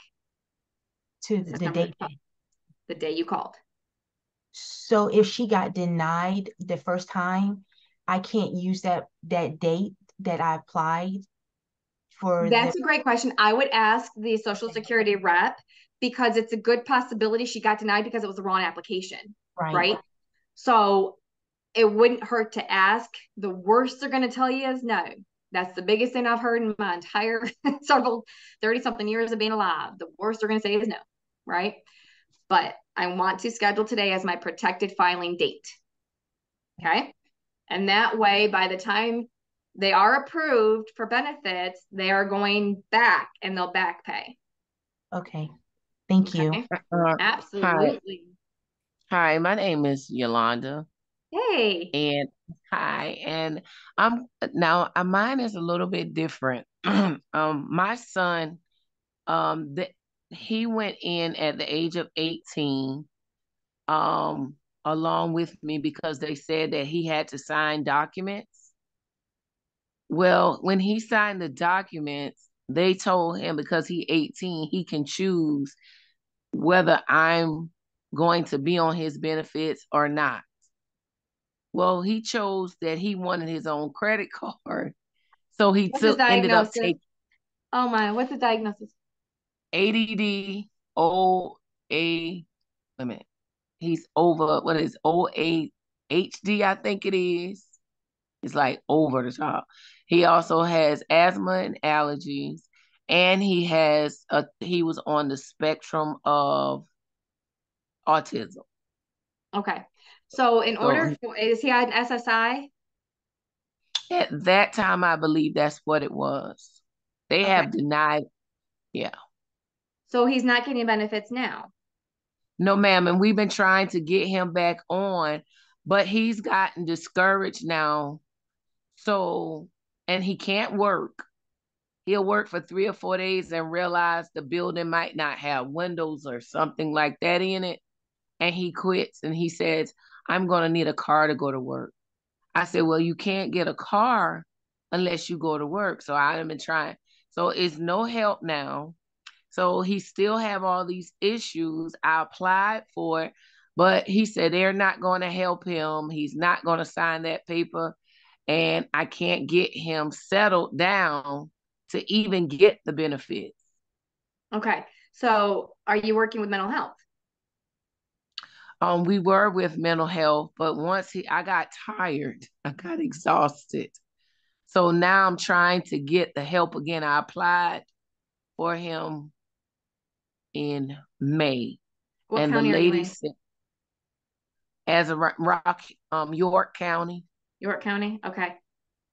To the date. The day you called. So if she got denied the first time, I can't use that date that I applied for. That's a great question. I would ask the Social Security rep, because it's a good possibility she got denied because it was the wrong application. Right? So it wouldn't hurt to ask. The worst they're going to tell you is no. That's the biggest thing I've heard in my entire 30-something years of being alive. The worst they're going to say is no, right? But I want to schedule today as my protected filing date. Okay? And that way, by the time they are approved for benefits, they are going back and they'll back pay. Okay. Thank you. Absolutely. Hi, my name is Yolanda. Hey. And hi, and mine is a little bit different. My son, he went in at the age of 18, along with me, because they said that he had to sign documents. Well, when he signed the documents, they told him because he's 18, he can choose whether I'm going to be on his benefits or not. Well, he chose that he wanted his own credit card. So he ended up taking. Oh my, what's the diagnosis? ADD, OA, wait a minute. He's over, what is OAHD, I think it is. It's like over the top. He also has asthma and allergies, and he was on the spectrum of autism. Okay. So is he on SSI? At that time, I believe that's what it was. They have denied, yeah. So he's not getting benefits now? No, ma'am, and we've been trying to get him back on, but he's gotten discouraged now. So, and he can't work. He'll work for 3 or 4 days and realize the building might not have windows or something like that in it. And he quits and he says, I'm going to need a car to go to work. I said, well, you can't get a car unless you go to work. So I've been trying. So it's no help now. So he still have all these issues. I applied for it, but he said they're not going to help him. He's not going to sign that paper. And I can't get him settled down to even get the benefits. Okay. So are you working with mental health? We were with mental health, but once I got tired, I got exhausted. So now I'm trying to get the help again. I applied for him in May. What county are you in? As a York County. York County? Okay.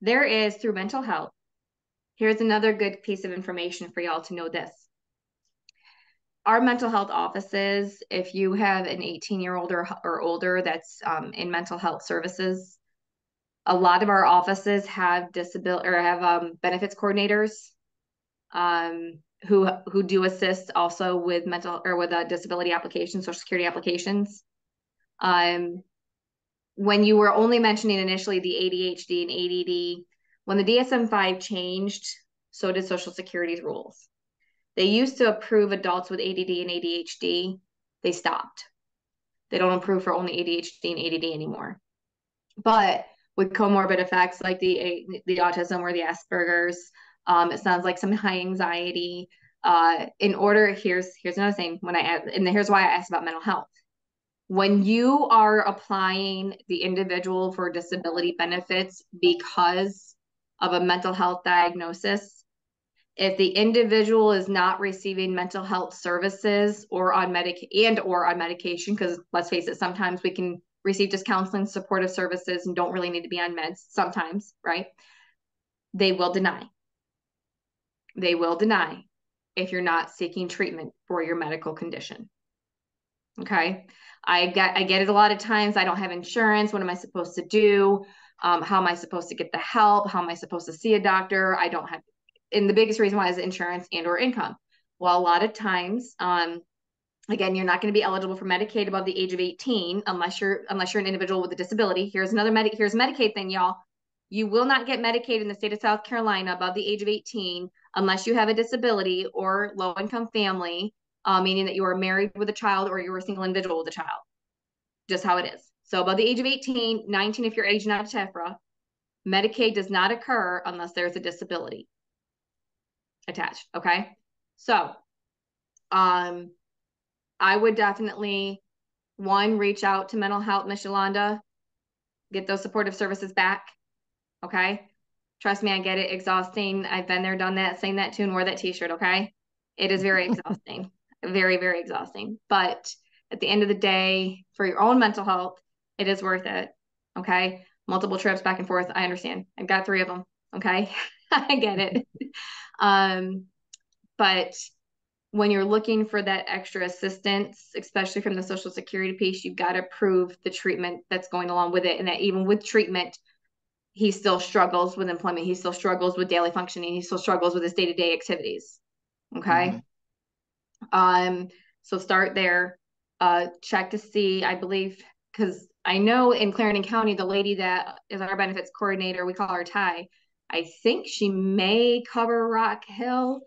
There is, through mental health, here's another good piece of information for y'all to know this. Our mental health offices, if you have an 18-year-old or older that's in mental health services, a lot of our offices have benefits coordinators who do assist also with disability applications, Social Security applications. When you were only mentioning initially the ADHD and ADD, when the DSM-5 changed, so did Social Security's rules. They used to approve adults with ADD and ADHD. They stopped. They don't approve for only ADHD and ADD anymore. But with comorbid effects like the autism or the Asperger's, it sounds like some high anxiety. Here's another thing here's why I asked about mental health. When you are applying the individual for disability benefits because of a mental health diagnosis, if the individual is not receiving mental health services or on medication, because let's face it, sometimes we can receive just counseling, supportive services, and don't really need to be on meds sometimes, right? They will deny. They will deny if you're not seeking treatment for your medical condition. Okay. I get it a lot of times. I don't have insurance. What am I supposed to do? How am I supposed to get the help? How am I supposed to see a doctor? I don't have, and the biggest reason why is insurance and or income. Well, a lot of times, again, you're not going to be eligible for Medicaid above the age of 18 unless you're an individual with a disability. Here's a Medicaid thing, y'all. You will not get Medicaid in the state of South Carolina above the age of 18 unless you have a disability or low-income family, meaning that you are married with a child or you're a single individual with a child. Just how it is. So above the age of 18, 19 if you're aging out of TEFRA, Medicaid does not occur unless there's a disability attached, okay? So I would definitely, one, reach out to mental health, Miss Yolanda, get those supportive services back, okay? Trust me, I get it, exhausting. I've been there, done that, sang that tune, wore that t-shirt, okay? It is very exhausting, very, very exhausting. But at the end of the day, for your own mental health, it is worth it, okay? Multiple trips back and forth, I understand. I've got 3 of them, okay? I get it. But when you're looking for that extra assistance, especially from the Social Security piece, you've got to prove the treatment that's going along with it. And that even with treatment, he still struggles with employment. He still struggles with daily functioning. He still struggles with his day-to-day activities. Okay. So start there. Check to see, I believe, because I know in Clarendon County, the lady that is our benefits coordinator, we call her Ty, I think she may cover Rock Hill.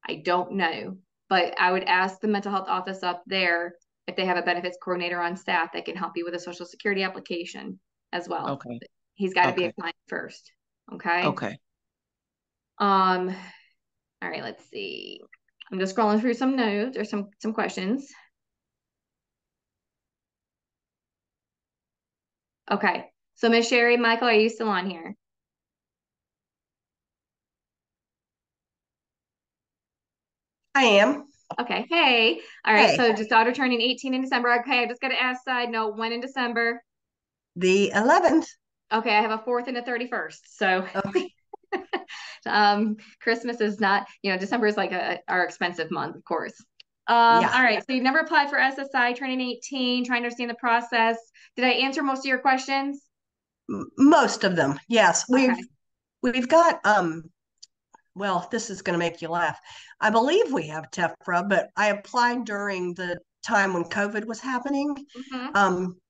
I don't know, but I would ask the mental health office up there if they have a benefits coordinator on staff that can help you with a Social Security application as well. Okay. He's got to be a client first. Okay. Okay. All right, let's see. I'm just scrolling through some notes or some questions. Okay. So Miss Sherry, Michael, are you still on here? I am. Okay. Hey. All right. Hey. So just daughter turning 18 in December. Okay. I just got to ask side note, when in December? The 11th. Okay. I have a 4th and a 31st. So Okay. Christmas is not, December is like our expensive month, of course. Yeah. All right. So you've never applied for SSI, turning 18, trying to understand the process. Did I answer most of your questions? Most of them. Yes. Okay. We've got well, this is going to make you laugh. I believe we have TEFRA, but I applied during the time when COVID was happening.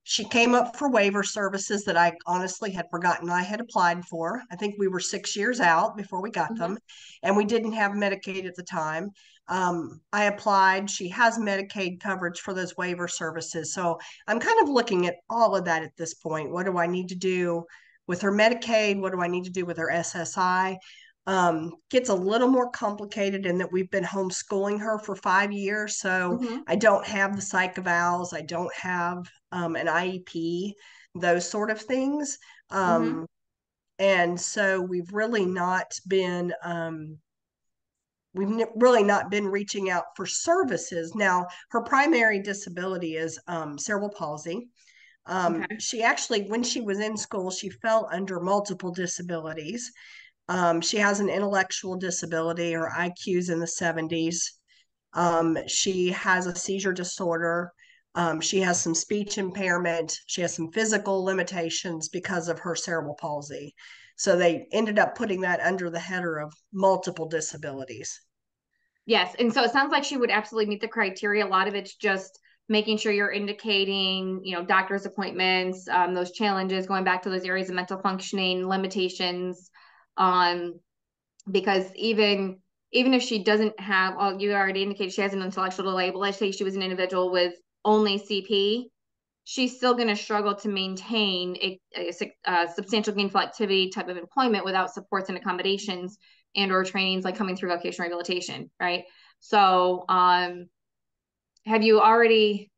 She came up for waiver services that I honestly had forgotten I had applied for. I think we were 6 years out before we got them, and we didn't have Medicaid at the time. I applied. She has Medicaid coverage for those waiver services. So I'm kind of looking at all of that at this point. What do I need to do with her Medicaid? What do I need to do with her SSI? Gets a little more complicated in that we've been homeschooling her for 5 years. So I don't have the psych evals. I don't have an IEP, those sort of things. And so we've really not been reaching out for services. Now, her primary disability is cerebral palsy. She actually, when she was in school, she fell under multiple disabilities. She has an intellectual disability. Her IQ's in the 70s. She has a seizure disorder. She has some speech impairment. She has some physical limitations because of her cerebral palsy. So they ended up putting that under the header of multiple disabilities. Yes. And so it sounds like she would absolutely meet the criteria. A lot of it's just making sure you're indicating, doctor's appointments, those challenges, going back to those areas of mental functioning, limitations, because even if she doesn't have, well, you already indicated she has an intellectual delay, but let's say she was an individual with only CP, she's still going to struggle to maintain a substantial gainful activity type of employment without supports and accommodations and or trainings like coming through vocational rehabilitation, right? So have you already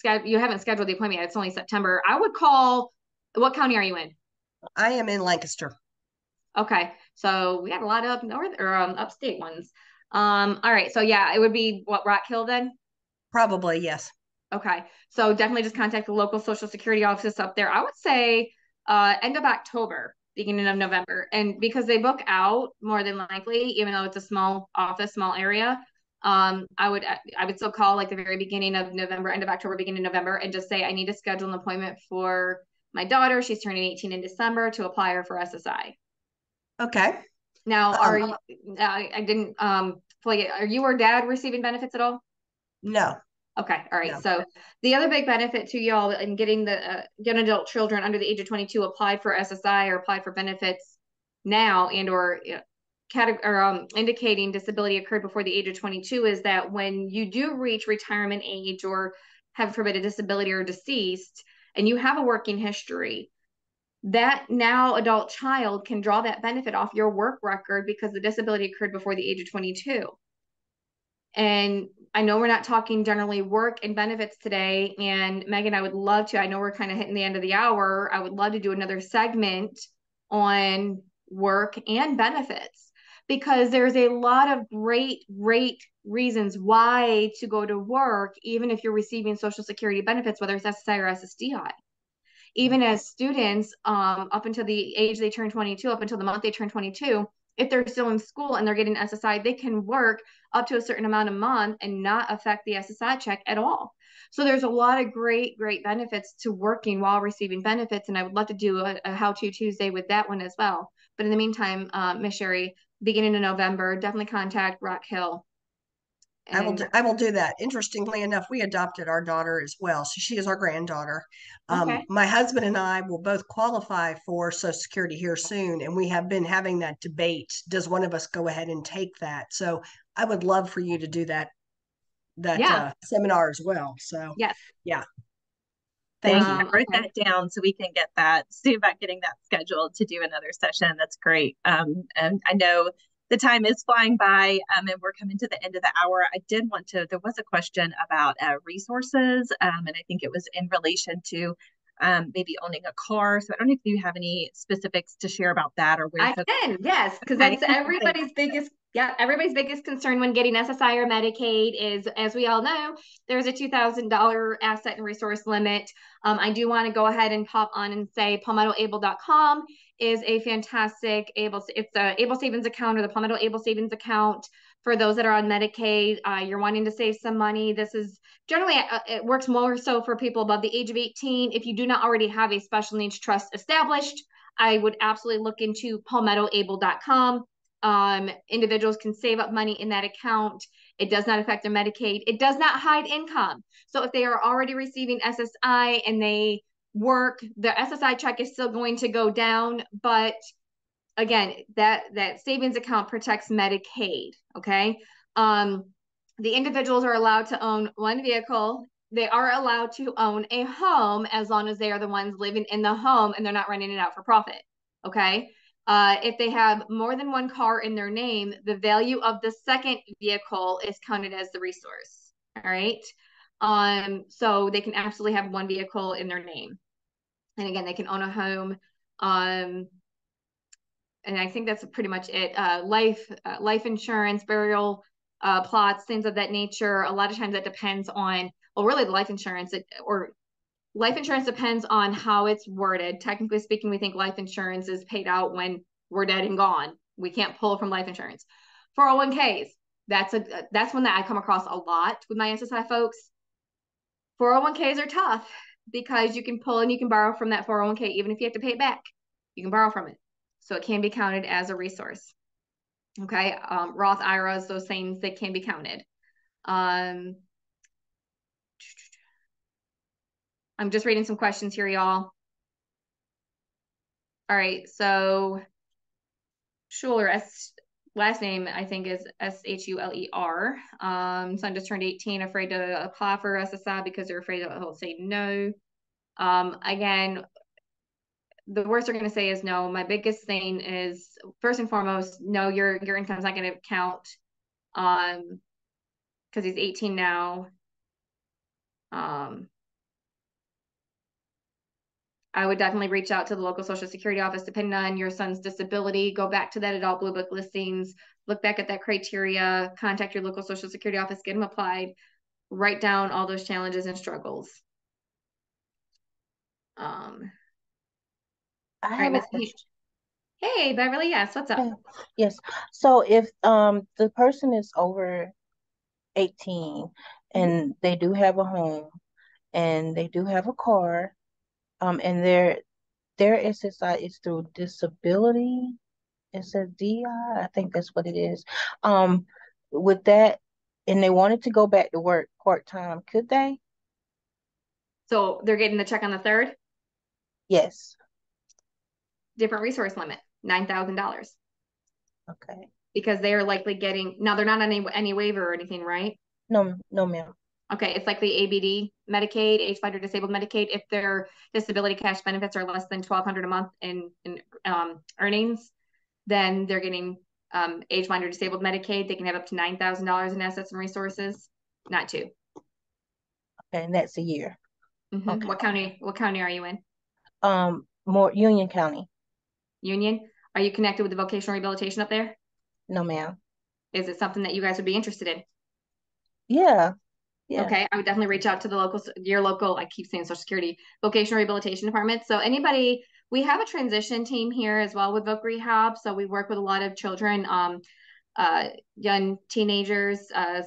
you haven't scheduled the appointment yet. It's only September. I would call, what county are you in? I am in Lancaster. Okay. So we have a lot of up north or upstate ones. All right. So yeah, it would be what, Rock Hill then? Probably, yes. Okay. So definitely just contact the local Social Security office up there. I would say end of October, beginning of November. And because they book out more than likely, even though it's a small office, small area, I would still call like the very beginning of November, end of October, beginning of November, and just say I need to schedule an appointment for my daughter. She's turning 18 in December to apply her for SSI. Okay. Now, are you, I didn't fully, are you or dad receiving benefits at all? No. Okay. All right. No. So the other big benefit to y'all in getting the young adult children under the age of 22 applied for SSI or applied for benefits now and or indicating disability occurred before the age of 22 is that when you do reach retirement age or have forbid a disability or deceased and you have a working history, that now adult child can draw that benefit off your work record because the disability occurred before the age of 22. And I know we're not talking generally work and benefits today. And Megan, I would love to, I know we're kind of hitting the end of the hour. I would love to do another segment on work and benefits because there's a lot of great reasons why to go to work, even if you're receiving Social Security benefits, whether it's SSI or SSDI. Even as students, up until the age they turn 22, up until the month they turn 22, if they're still in school and they're getting SSI, they can work up to a certain amount a month and not affect the SSI check at all. So there's a lot of great benefits to working while receiving benefits. And I would love to do a how-to Tuesday with that one as well. But in the meantime, Miss Sherry, beginning of November, definitely contact Rock Hill. I will do that. Interestingly enough, we adopted our daughter as well. So she is our granddaughter. Okay. My husband and I will both qualify for Social Security here soon. And we have been having that debate. Does one of us go ahead and take that? So I would love for you to do that seminar as well. So yes. Yeah. Thank you. I wrote that down so we can get that, see about getting that scheduled to do another session. That's great. And I know the time is flying by and we're coming to the end of the hour. I did want to, there was a question about resources and I think it was in relation to maybe owning a car. So I don't know if you have any specifics to share about that or where. I can, yes, because that's everybody's biggest concern when getting SSI or Medicaid is, as we all know, there's a $2,000 asset and resource limit. I do want to go ahead and pop on and say palmettoable.com is a fantastic it's a Able Savings account or the Palmetto Able Savings account for those that are on Medicaid. You're wanting to save some money. This is generally, it works more so for people above the age of 18. If you do not already have a special needs trust established, I would absolutely look into palmettoable.com. Individuals can save up money in that account. It does not affect their Medicaid. It does not hide income. So if they are already receiving SSI and they work, the SSI check is still going to go down. But again, that savings account protects Medicaid. Okay. The individuals are allowed to own one vehicle. They are allowed to own a home as long as they are the ones living in the home and they're not renting it out for profit. Okay. If they have more than one car in their name, the value of the second vehicle is counted as the resource. All right. So they can absolutely have one vehicle in their name. And again, they can own a home. And I think that's pretty much it. Life insurance, burial plots, things of that nature. A lot of times that depends on, well, really the life insurance life insurance depends on how it's worded. Technically speaking, we think life insurance is paid out when we're dead and gone. We can't pull from life insurance. 401ks, that's one that I come across a lot with my SSI folks. 401ks are tough because you can pull and you can borrow from that 401k, even if you have to pay it back, you can borrow from it. So it can be counted as a resource. Okay. Roth IRAs, those things, they can be counted. I'm just reading some questions here, y'all. All right, so Schuler, last name I think is Shuler. Son just turned 18, afraid to apply for SSI because they're afraid that he'll say no. Again, the worst they're going to say is no. My biggest thing is, first and foremost, no, your income's not going to count because he's 18 now. I would definitely reach out to the local Social Security office, depending on your son's disability. Go back to that adult Blue Book listings, look back at that criteria, contact your local Social Security office, get them applied, write down all those challenges and struggles. I All right, have a Miss. question. Hey, Beverly. Yes, what's up? Yes. So if the person is over 18 and they do have a home and they do have a car, and their SSI is through disability. It says DI, I think that's what it is. With that, and they wanted to go back to work part-time, could they? So they're getting the check on the 3rd? Yes. Different resource limit, $9,000. Okay. Because they are likely getting, now they're not on any waiver or anything, right? No, ma'am. Okay, it's like the ABD Medicaid, age-blind or disabled Medicaid. If their disability cash benefits are less than $1,200 a month in earnings, then they're getting age-blind or disabled Medicaid. They can have up to $9,000 in assets and resources, not 2. Okay, and that's a year. Mm-hmm. Okay. What county are you in? More Union County. Union. Are you connected with the vocational rehabilitation up there? No, ma'am. Is it something that you guys would be interested in? Yeah. Okay, I would definitely reach out to your local, I keep saying Social Security, vocational rehabilitation department. So anybody, we have a transition team here as well with Voc Rehab. So we work with a lot of children, young teenagers,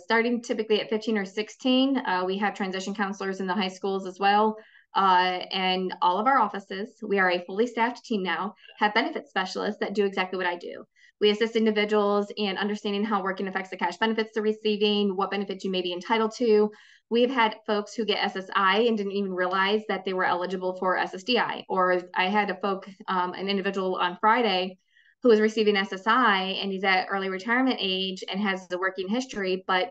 starting typically at 15 or 16. We have transition counselors in the high schools as well. And all of our offices, we are a fully staffed team now, have benefit specialists that do exactly what I do. We assist individuals in understanding how working affects the cash benefits they're receiving, what benefits you may be entitled to. We've had folks who get SSI and didn't even realize that they were eligible for SSDI. Or I had an individual on Friday who is receiving SSI and he's at early retirement age and has the working history, but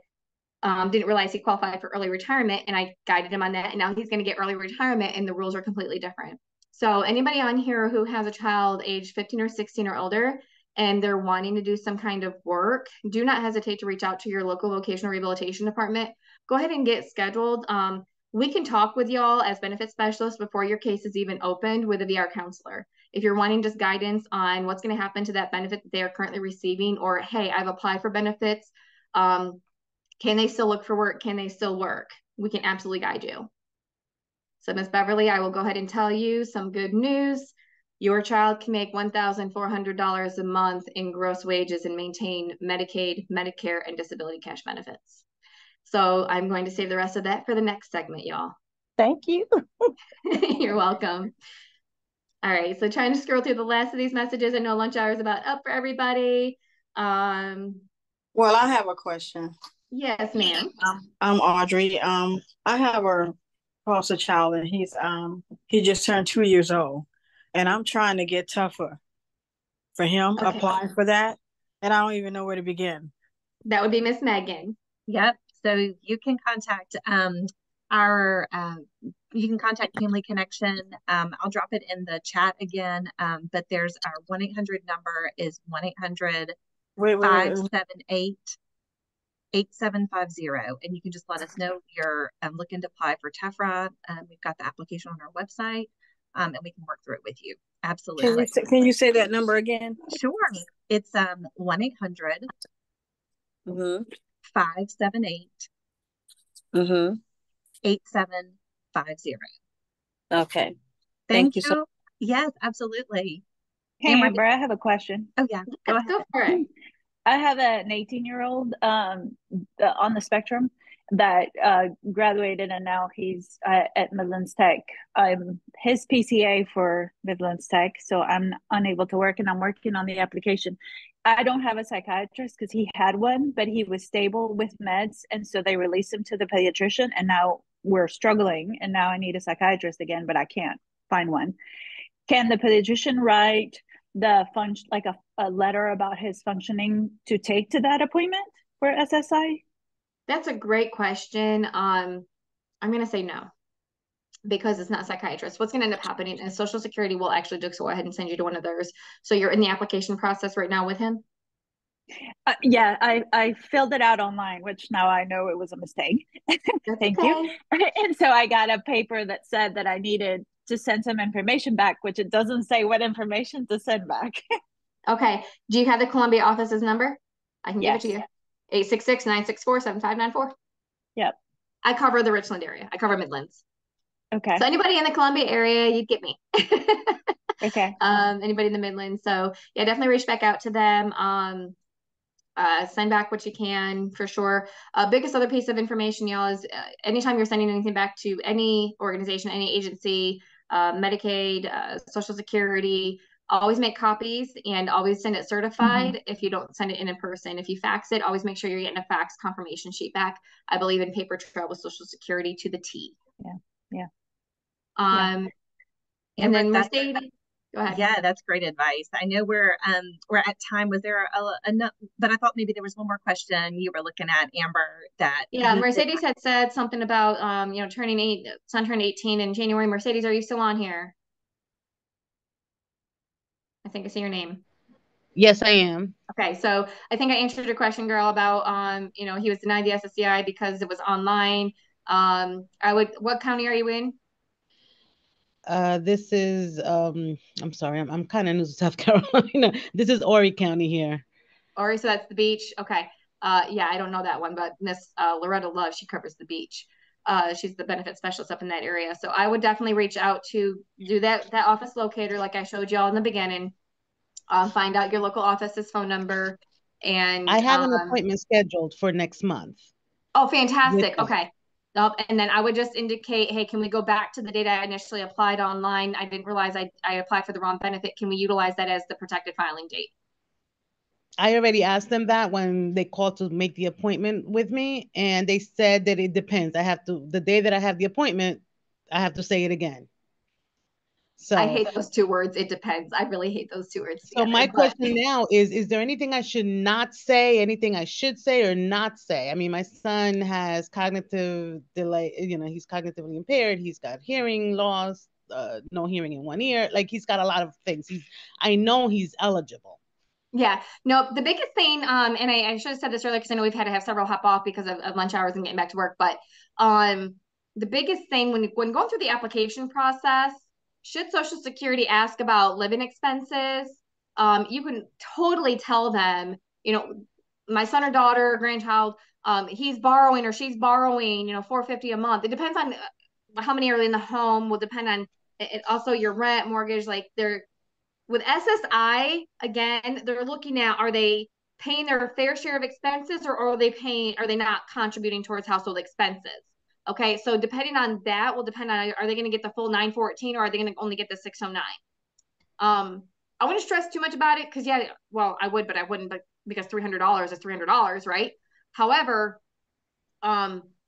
didn't realize he qualified for early retirement, and I guided him on that, and now he's going to get early retirement and the rules are completely different. So anybody on here who has a child age 15 or 16 or older and they're wanting to do some kind of work, do not hesitate to reach out to your local vocational rehabilitation department. Go ahead and get scheduled. We can talk with y'all as benefit specialists before your case is even opened with a VR counselor. If you're wanting just guidance on what's going to happen to that benefit that they are currently receiving, or hey, I've applied for benefits, can they still look for work? Can they still work? We can absolutely guide you. So Ms. Beverly, I will go ahead and tell you some good news. Your child can make $1,400 a month in gross wages and maintain Medicaid, Medicare, and disability cash benefits. So I'm going to save the rest of that for the next segment, y'all. Thank you. You're welcome. All right, so trying to scroll through the last of these messages. I know lunch hour is about up for everybody. Well, I have a question. Yes, ma'am. I'm Audrey. I have a foster child, and he just turned 2 years old, and I'm trying to get tougher for him applying for that, and I don't even know where to begin. That would be Miss Megan. Yep. So you can contact you can contact Family Connection. I'll drop it in the chat again. But there's our 1-800 number is 1-800-578-8750. And you can just let us know you're looking to apply for TEFRA. We've got the application on our website, and we can work through it with you. Absolutely. Can you say that number again? Sure. It's 1-800 578 8750. Okay. Thank you. So yes, absolutely. Hey, Amber, I have a question. Oh yeah, go ahead. Go for it. I have an 18-year-old on the spectrum that graduated, and now he's at Midlands Tech. I'm his PCA for Midlands Tech, so I'm unable to work, and I'm working on the application. I don't have a psychiatrist because he had one, but he was stable with meds, and so they released him to the pediatrician, and now we're struggling, and now I need a psychiatrist again, but I can't find one. Can the pediatrician write like a letter about his functioning to take to that appointment for SSI? That's a great question. I'm going to say no, because it's not a psychiatrist. What's going to end up happening is Social Security will actually just go ahead and send you to one of theirs. So you're in the application process right now with him? Yeah, I filled it out online, which now I know it was a mistake. Thank you. And so I got a paper that said that I needed to send some information back, which it doesn't say what information to send back. Okay. Do you have the Columbia office's number? I can give it Yes. to you. 866-964-7594. Yep. I cover the Richland area. I cover Midlands. Okay. So anybody in the Columbia area, you'd get me. Okay. Anybody in the Midlands. So yeah, definitely reach back out to them. Send back what you can for sure. Biggest other piece of information, y'all, is anytime you're sending anything back to any organization, any agency, Medicaid, Social Security, always make copies and always send it certified if you don't send it in person. If you fax it, always make sure you're getting a fax confirmation sheet back. I believe in paper trail with Social Security to the T. Yeah. And then Mercedes, go ahead. Yeah, that's great advice. I know we're at time. Was there enough? But I thought maybe there was one more question you were looking at, Amber. That Mercedes had said something about son turned 18 in January. Mercedes, are you still on here? I think I see your name. Yes, I am. Okay, so I think I answered your question, girl, about he was denied the SSI because it was online. What county are you in? This is I'm sorry, I'm kind of new to South Carolina. This is Horry County here. Horry, so that's the beach. Okay. Yeah, I don't know that one, but Miss Loretta Love, she covers the beach. She's the benefit specialist up in that area. So I would definitely reach out to do that office locator like I showed y'all in the beginning. Find out your local office's phone number. And I have an appointment scheduled for next month. Oh, fantastic. Okay. And then I would just indicate, hey, can we go back to the date I initially applied online? I didn't realize I applied for the wrong benefit. Can we utilize that as the protected filing date? I already asked them that when they called to make the appointment with me, and they said that it depends. The day that I have the appointment, I have to say it again. So I hate those two words. It depends. I really hate those two words. So my question now is there anything I should not say, anything I should say or not say? I mean, my son has cognitive delay, he's cognitively impaired. He's got hearing loss, no hearing in one ear. Like he's got a lot of things. I know he's eligible. Yeah, no, the biggest thing, and I should have said this earlier because I know we've had to have several hop off because of lunch hours and getting back to work, but the biggest thing when going through the application process, should Social Security ask about living expenses, you can totally tell them, my son or daughter or grandchild, he's borrowing or she's borrowing, $450 a month. It depends on how many are in the home, will depend on also your rent, mortgage, like with SSI, again, they're looking at, are they paying their fair share of expenses or are they not contributing towards household expenses? Okay, so depending on that will depend on, are they going to get the full 914 or are they going to only get the 609? I wouldn't stress too much about it because I would, but I wouldn't, but because $300 is $300, right? However,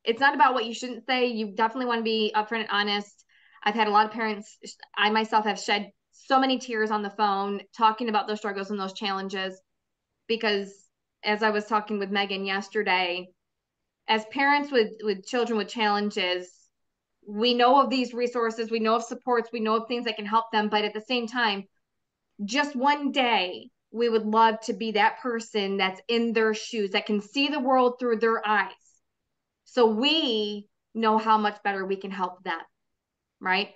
it's not about what you shouldn't say. You definitely want to be upfront and honest. I've had a lot of parents, I myself have shed so many tears on the phone talking about those struggles and those challenges because as I was talking with Megan yesterday, as parents with children with challenges, we know of these resources, we know of supports, we know of things that can help them, but at the same time, just one day, we would love to be that person that's in their shoes, that can see the world through their eyes. So we know how much better we can help them, right?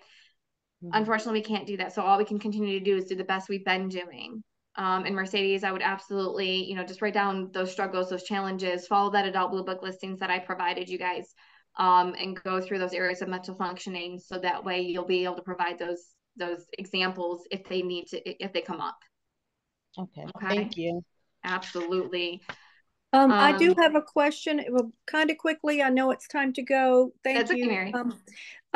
Unfortunately, we can't do that. So all we can continue to do is do the best we've been doing. And Mercedes, I would absolutely, just write down those struggles, those challenges, follow that adult blue book listings that I provided you guys, and go through those areas of mental functioning. So that way you'll be able to provide those examples if they come up. Okay. Thank you. Absolutely. I do have a question. Well, kind of quickly. I know it's time to go. Thank you. Okay, Mary.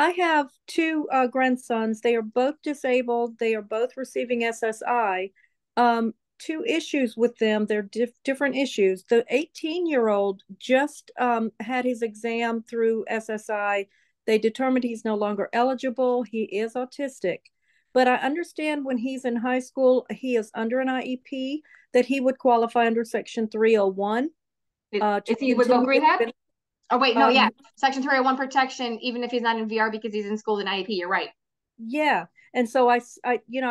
I have two grandsons. They are both disabled. They are both receiving SSI. Two issues with them. They're different issues. The 18-year-old just had his exam through SSI. They determined he's no longer eligible. He is autistic. But I understand when he's in high school, he is under an IEP, that he would qualify under Section 301. Is he with voc rehab? Oh, wait, no, yeah. Section 301 protection, even if he's not in VR because he's in school in IEP, you're right. Yeah. And so I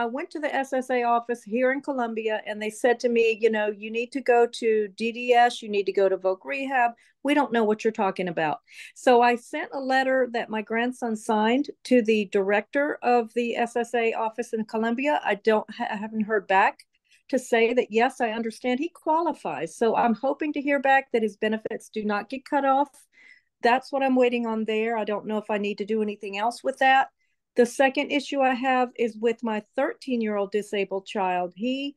went to the SSA office here in Columbia, and they said to me, you need to go to DDS, you need to go to Voc Rehab. We don't know what you're talking about. So I sent a letter that my grandson signed to the director of the SSA office in Columbia. I haven't heard back to say that, yes, I understand he qualifies. So I'm hoping to hear back that his benefits do not get cut off. That's what I'm waiting on there. I don't know if I need to do anything else with that. The second issue I have is with my 13-year-old disabled child. He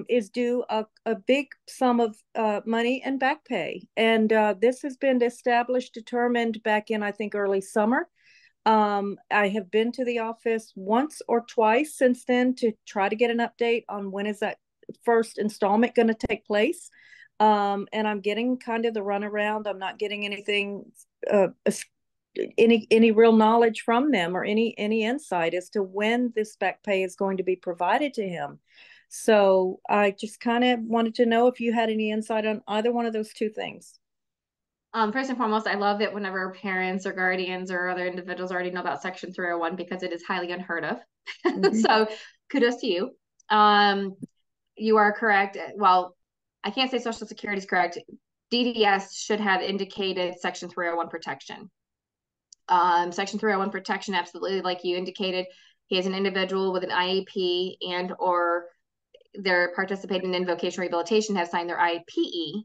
is due a big sum of money and back pay. And this has been determined back in, I think, early summer. I have been to the office once or twice since then to try to get an update on when is that first installment going to take place. And I'm getting kind of the runaround. I'm not getting anything, any real knowledge from them or any insight as to when this back pay is going to be provided to him. So I just kind of wanted to know if you had any insight on either one of those two things. First and foremost, I love it whenever parents or guardians or other individuals already know about Section 301 because it is highly unheard of. So kudos to you. You are correct. Well, I can't say Social Security is correct. DDS should have indicated Section 301 protection. Section 301 protection, absolutely, like you indicated, he is an individual with an IEP and or they're participating in vocational rehabilitation, have signed their IEPE,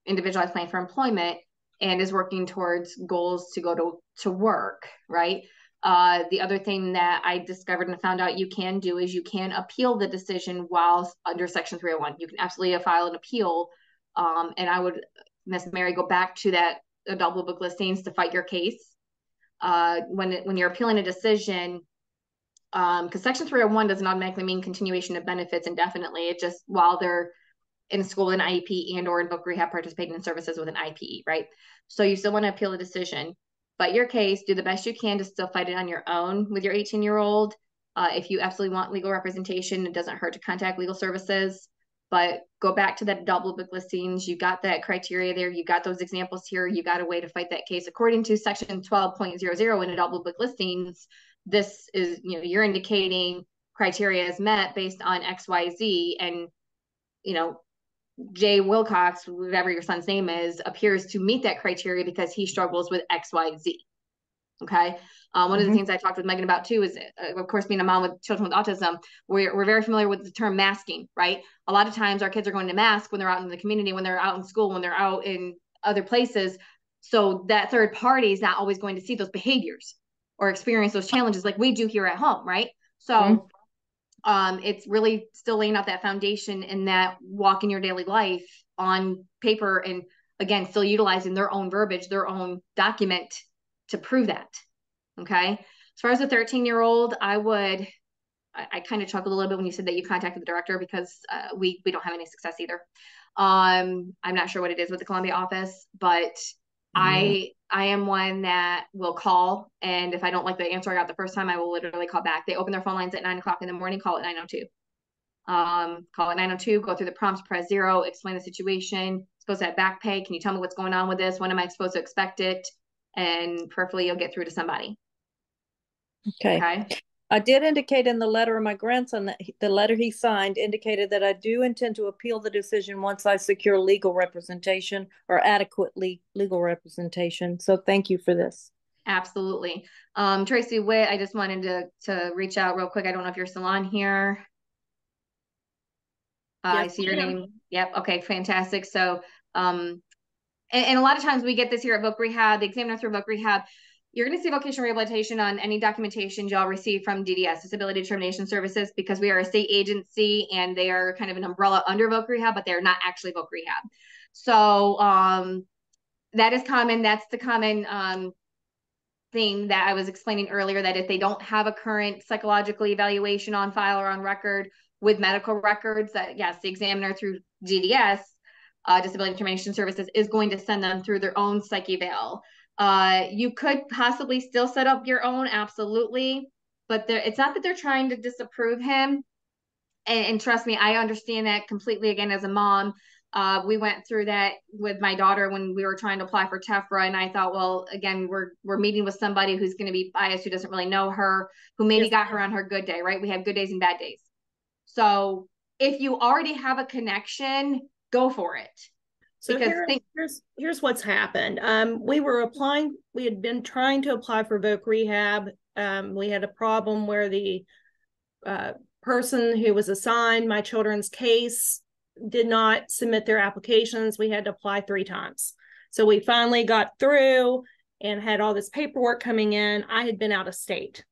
individualized plan for employment, and is working towards goals to go to work, right? The other thing that I discovered and found out you can do is you can appeal the decision while under Section 301. You can absolutely file an appeal. And I would, Miss Mary, go back to that adult blue book listings to fight your case. When you're appealing a decision, because Section 301 doesn't automatically mean continuation of benefits indefinitely. It just while they're in school with an IEP and or in Voc Rehab participating in services with an IPE, right? So you still want to appeal a decision. But your case, do the best you can to still fight it on your own with your 18-year-old. If you absolutely want legal representation, it doesn't hurt to contact legal services. But go back to that adult blue book listings. You got that criteria there. You got those examples here. You got a way to fight that case. According to Section 12.00 in adult blue book listings, this is, you're indicating criteria is met based on XYZ. And, Jay Wilcox, whatever your son's name is, appears to meet that criteria because he struggles with XYZ. Okay. One of the things I talked with Megan about too is, of course, being a mom with children with autism, we're very familiar with the term masking, right? A lot of times our kids are going to mask when they're out in the community, when they're out in school, when they're out in other places. So that third party is not always going to see those behaviors or experience those challenges like we do here at home, right? So it's really still laying out that foundation and that walk in your daily life on paper, and again, still utilizing their own verbiage, their own document to prove that. Okay. As far as the 13-year-old, I kind of chuckled a little bit when you said that you contacted the director because we don't have any success either. I'm not sure what it is with the Columbia office, but I am one that will call, and if I don't like the answer I got the first time, I will literally call back. They open their phone lines at 9 o'clock in the morning. Call it 902. Call it 902. Go through the prompts. Press 0. Explain the situation. Supposed to have back pay. Can you tell me what's going on with this? When am I supposed to expect it? And prayerfully, you'll get through to somebody. Okay. I did indicate in the letter of my grandson that the letter he signed indicated that I do intend to appeal the decision once I secure legal representation or adequately legal representation. So thank you for this. Absolutely. Tracy Witt, I just wanted to reach out real quick. I don't know if you're still on here. Yes, I see your name. Yep. Okay. Fantastic. So, and a lot of times we get this here at Voc Rehab, the examiner through Voc Rehab. You're going to see vocational rehabilitation on any documentation y'all receive from DDS, Disability Determination Services, because we are a state agency and they are kind of an umbrella under Voc Rehab, but they're not actually Voc Rehab. So that is common. That's the common thing that I was explaining earlier, that if they don't have a current psychological evaluation on file or on record with medical records, that yes, the examiner through DDS, Disability Determination Services, is going to send them through their own psych eval. You could possibly still set up your own, absolutely, but it's not that they're trying to disapprove him. And trust me, I understand that completely, again, as a mom. We went through that with my daughter when we were trying to apply for TEFRA, and I thought, well, again, we're meeting with somebody who's going to be biased, who doesn't really know her, who maybe got her on her good day, right? We have good days and bad days. So if you already have a connection, go for it. So here's what's happened. We were applying, we had been trying to apply for voc rehab. We had a problem where the person who was assigned my children's case did not submit their applications. We had to apply 3 times. So we finally got through and had all this paperwork coming in. I had been out of state,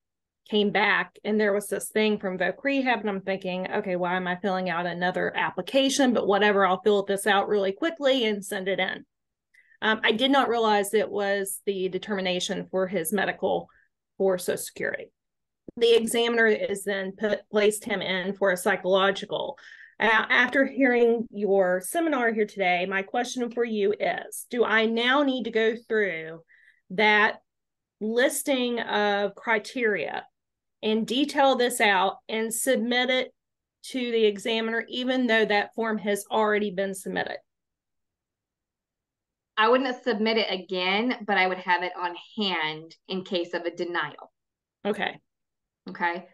came back, and there was this thing from voc rehab, and I'm thinking, okay, why am I filling out another application? But whatever, I'll fill this out really quickly and send it in. I did not realize it was the determination for his medical for Social Security. The examiner is then placed him in for a psychological. After hearing your seminar here today, my question for you is, do I now need to go through that listing of criteria and detail this out and submit it to the examiner, even though that form has already been submitted? I wouldn't submit it again, but I would have it on hand in case of a denial. Okay. Okay.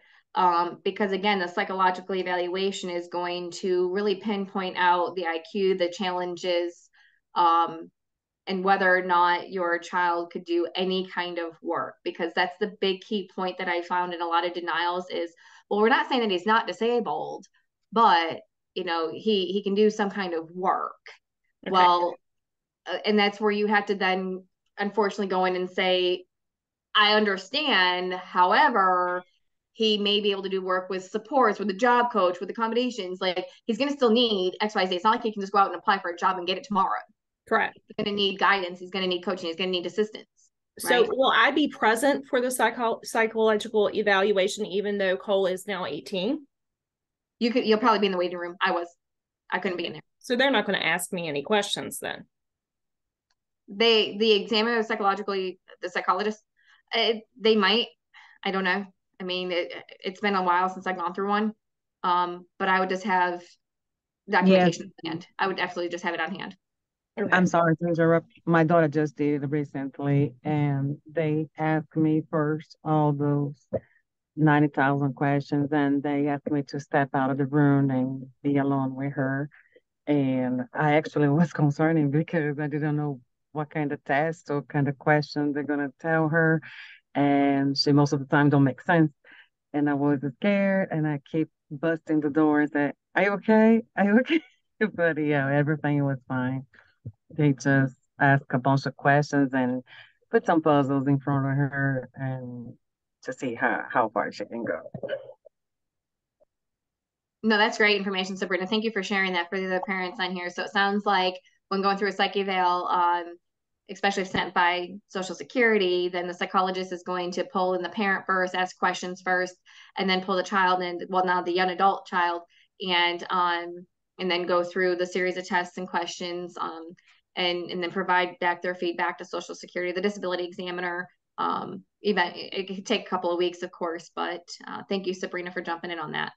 Because again, the psychological evaluation is going to really pinpoint out the IQ, the challenges, and whether or not your child could do any kind of work. Because that's the big key point that I found in a lot of denials is, well, we're not saying that he's not disabled, but you know, he can do some kind of work. Okay. Well, and that's where you have to then unfortunately go in and say, I understand, however, he may be able to do work with supports, with a job coach, with accommodations. Like, he's going to still need XYZ. It's not like he can just go out and apply for a job and get it tomorrow. Correct. He's going to need guidance. He's going to need coaching. He's going to need assistance. So right? will I be present for the psychological evaluation, even though Cole is now 18? You'll probably be in the waiting room. I couldn't be in there. So they're not going to ask me any questions then? The examiner, the psychologist, they might. I don't know. I mean, it's been a while since I've gone through one. But I would just have documentation on hand. I would absolutely just have it on hand. Okay. I'm sorry to interrupt. My daughter just did it recently, and they asked me first all those 90,000 questions, and they asked me to step out of the room and be alone with her. And I actually was concerning because I didn't know what kind of test or kind of questions they're going to tell her. And she most of the time don't make sense. And I was scared, and I keep busting the door and say, "Are you okay? Are you okay?" But yeah, everything was fine. They just asked a bunch of questions and put some puzzles in front of her and to see how far she can go. No, that's great information, Sabrina. Thank you for sharing that for the other parents on here. So it sounds like when going through a psych eval, especially if sent by Social Security, then the psychologist is going to pull in the parent first, ask questions first, and then pull the child in, well, now the young adult child, and then go through the series of tests and questions, and then provide back their feedback to Social Security, the disability examiner. It could take a couple of weeks, of course, but thank you, Sabrina, for jumping in on that.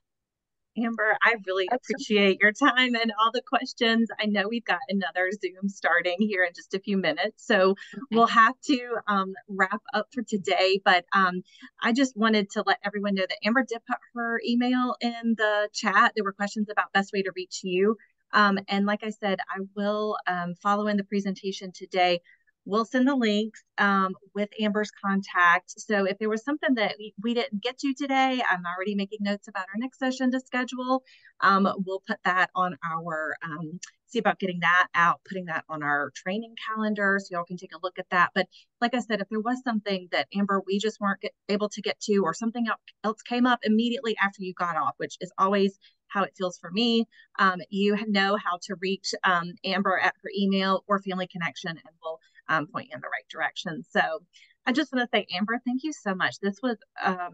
Amber, I really appreciate your time and all the questions. I know we've got another Zoom starting here in just a few minutes, so we'll have to wrap up for today. But I just wanted to let everyone know that Amber did put her email in the chat. There were questions about best way to reach you. And like I said, I will follow in the presentation today. We'll send the links with Amber's contact. So if there was something that we didn't get to today, I'm already making notes about our next session to schedule. We'll put that on our, see about getting that out, putting that on our training calendar so y'all can take a look at that. But like I said, if there was something that Amber, we just weren't able to get to, or something else came up immediately after you got off, which is always how it feels for me, you know how to reach Amber at her email or Family Connection, and we'll point you in the right direction. So I just want to say, Amber, thank you so much. This was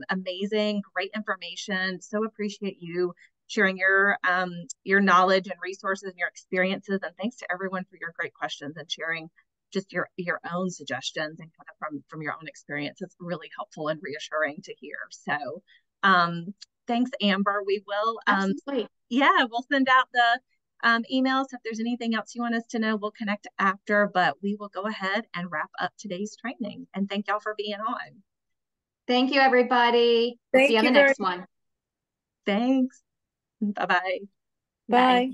amazing, great information. So appreciate you sharing your knowledge and resources and your experiences. And thanks to everyone for your great questions and sharing just your own suggestions and kind of from your own experience. It's really helpful and reassuring to hear. So thanks, Amber. We will, we'll send out email. So if there's anything else you want us to know, we'll connect after, but we will go ahead and wrap up today's training. And thank y'all for being on. Thank you, everybody. We'll see you on the next one. Thanks. Bye-bye. Bye.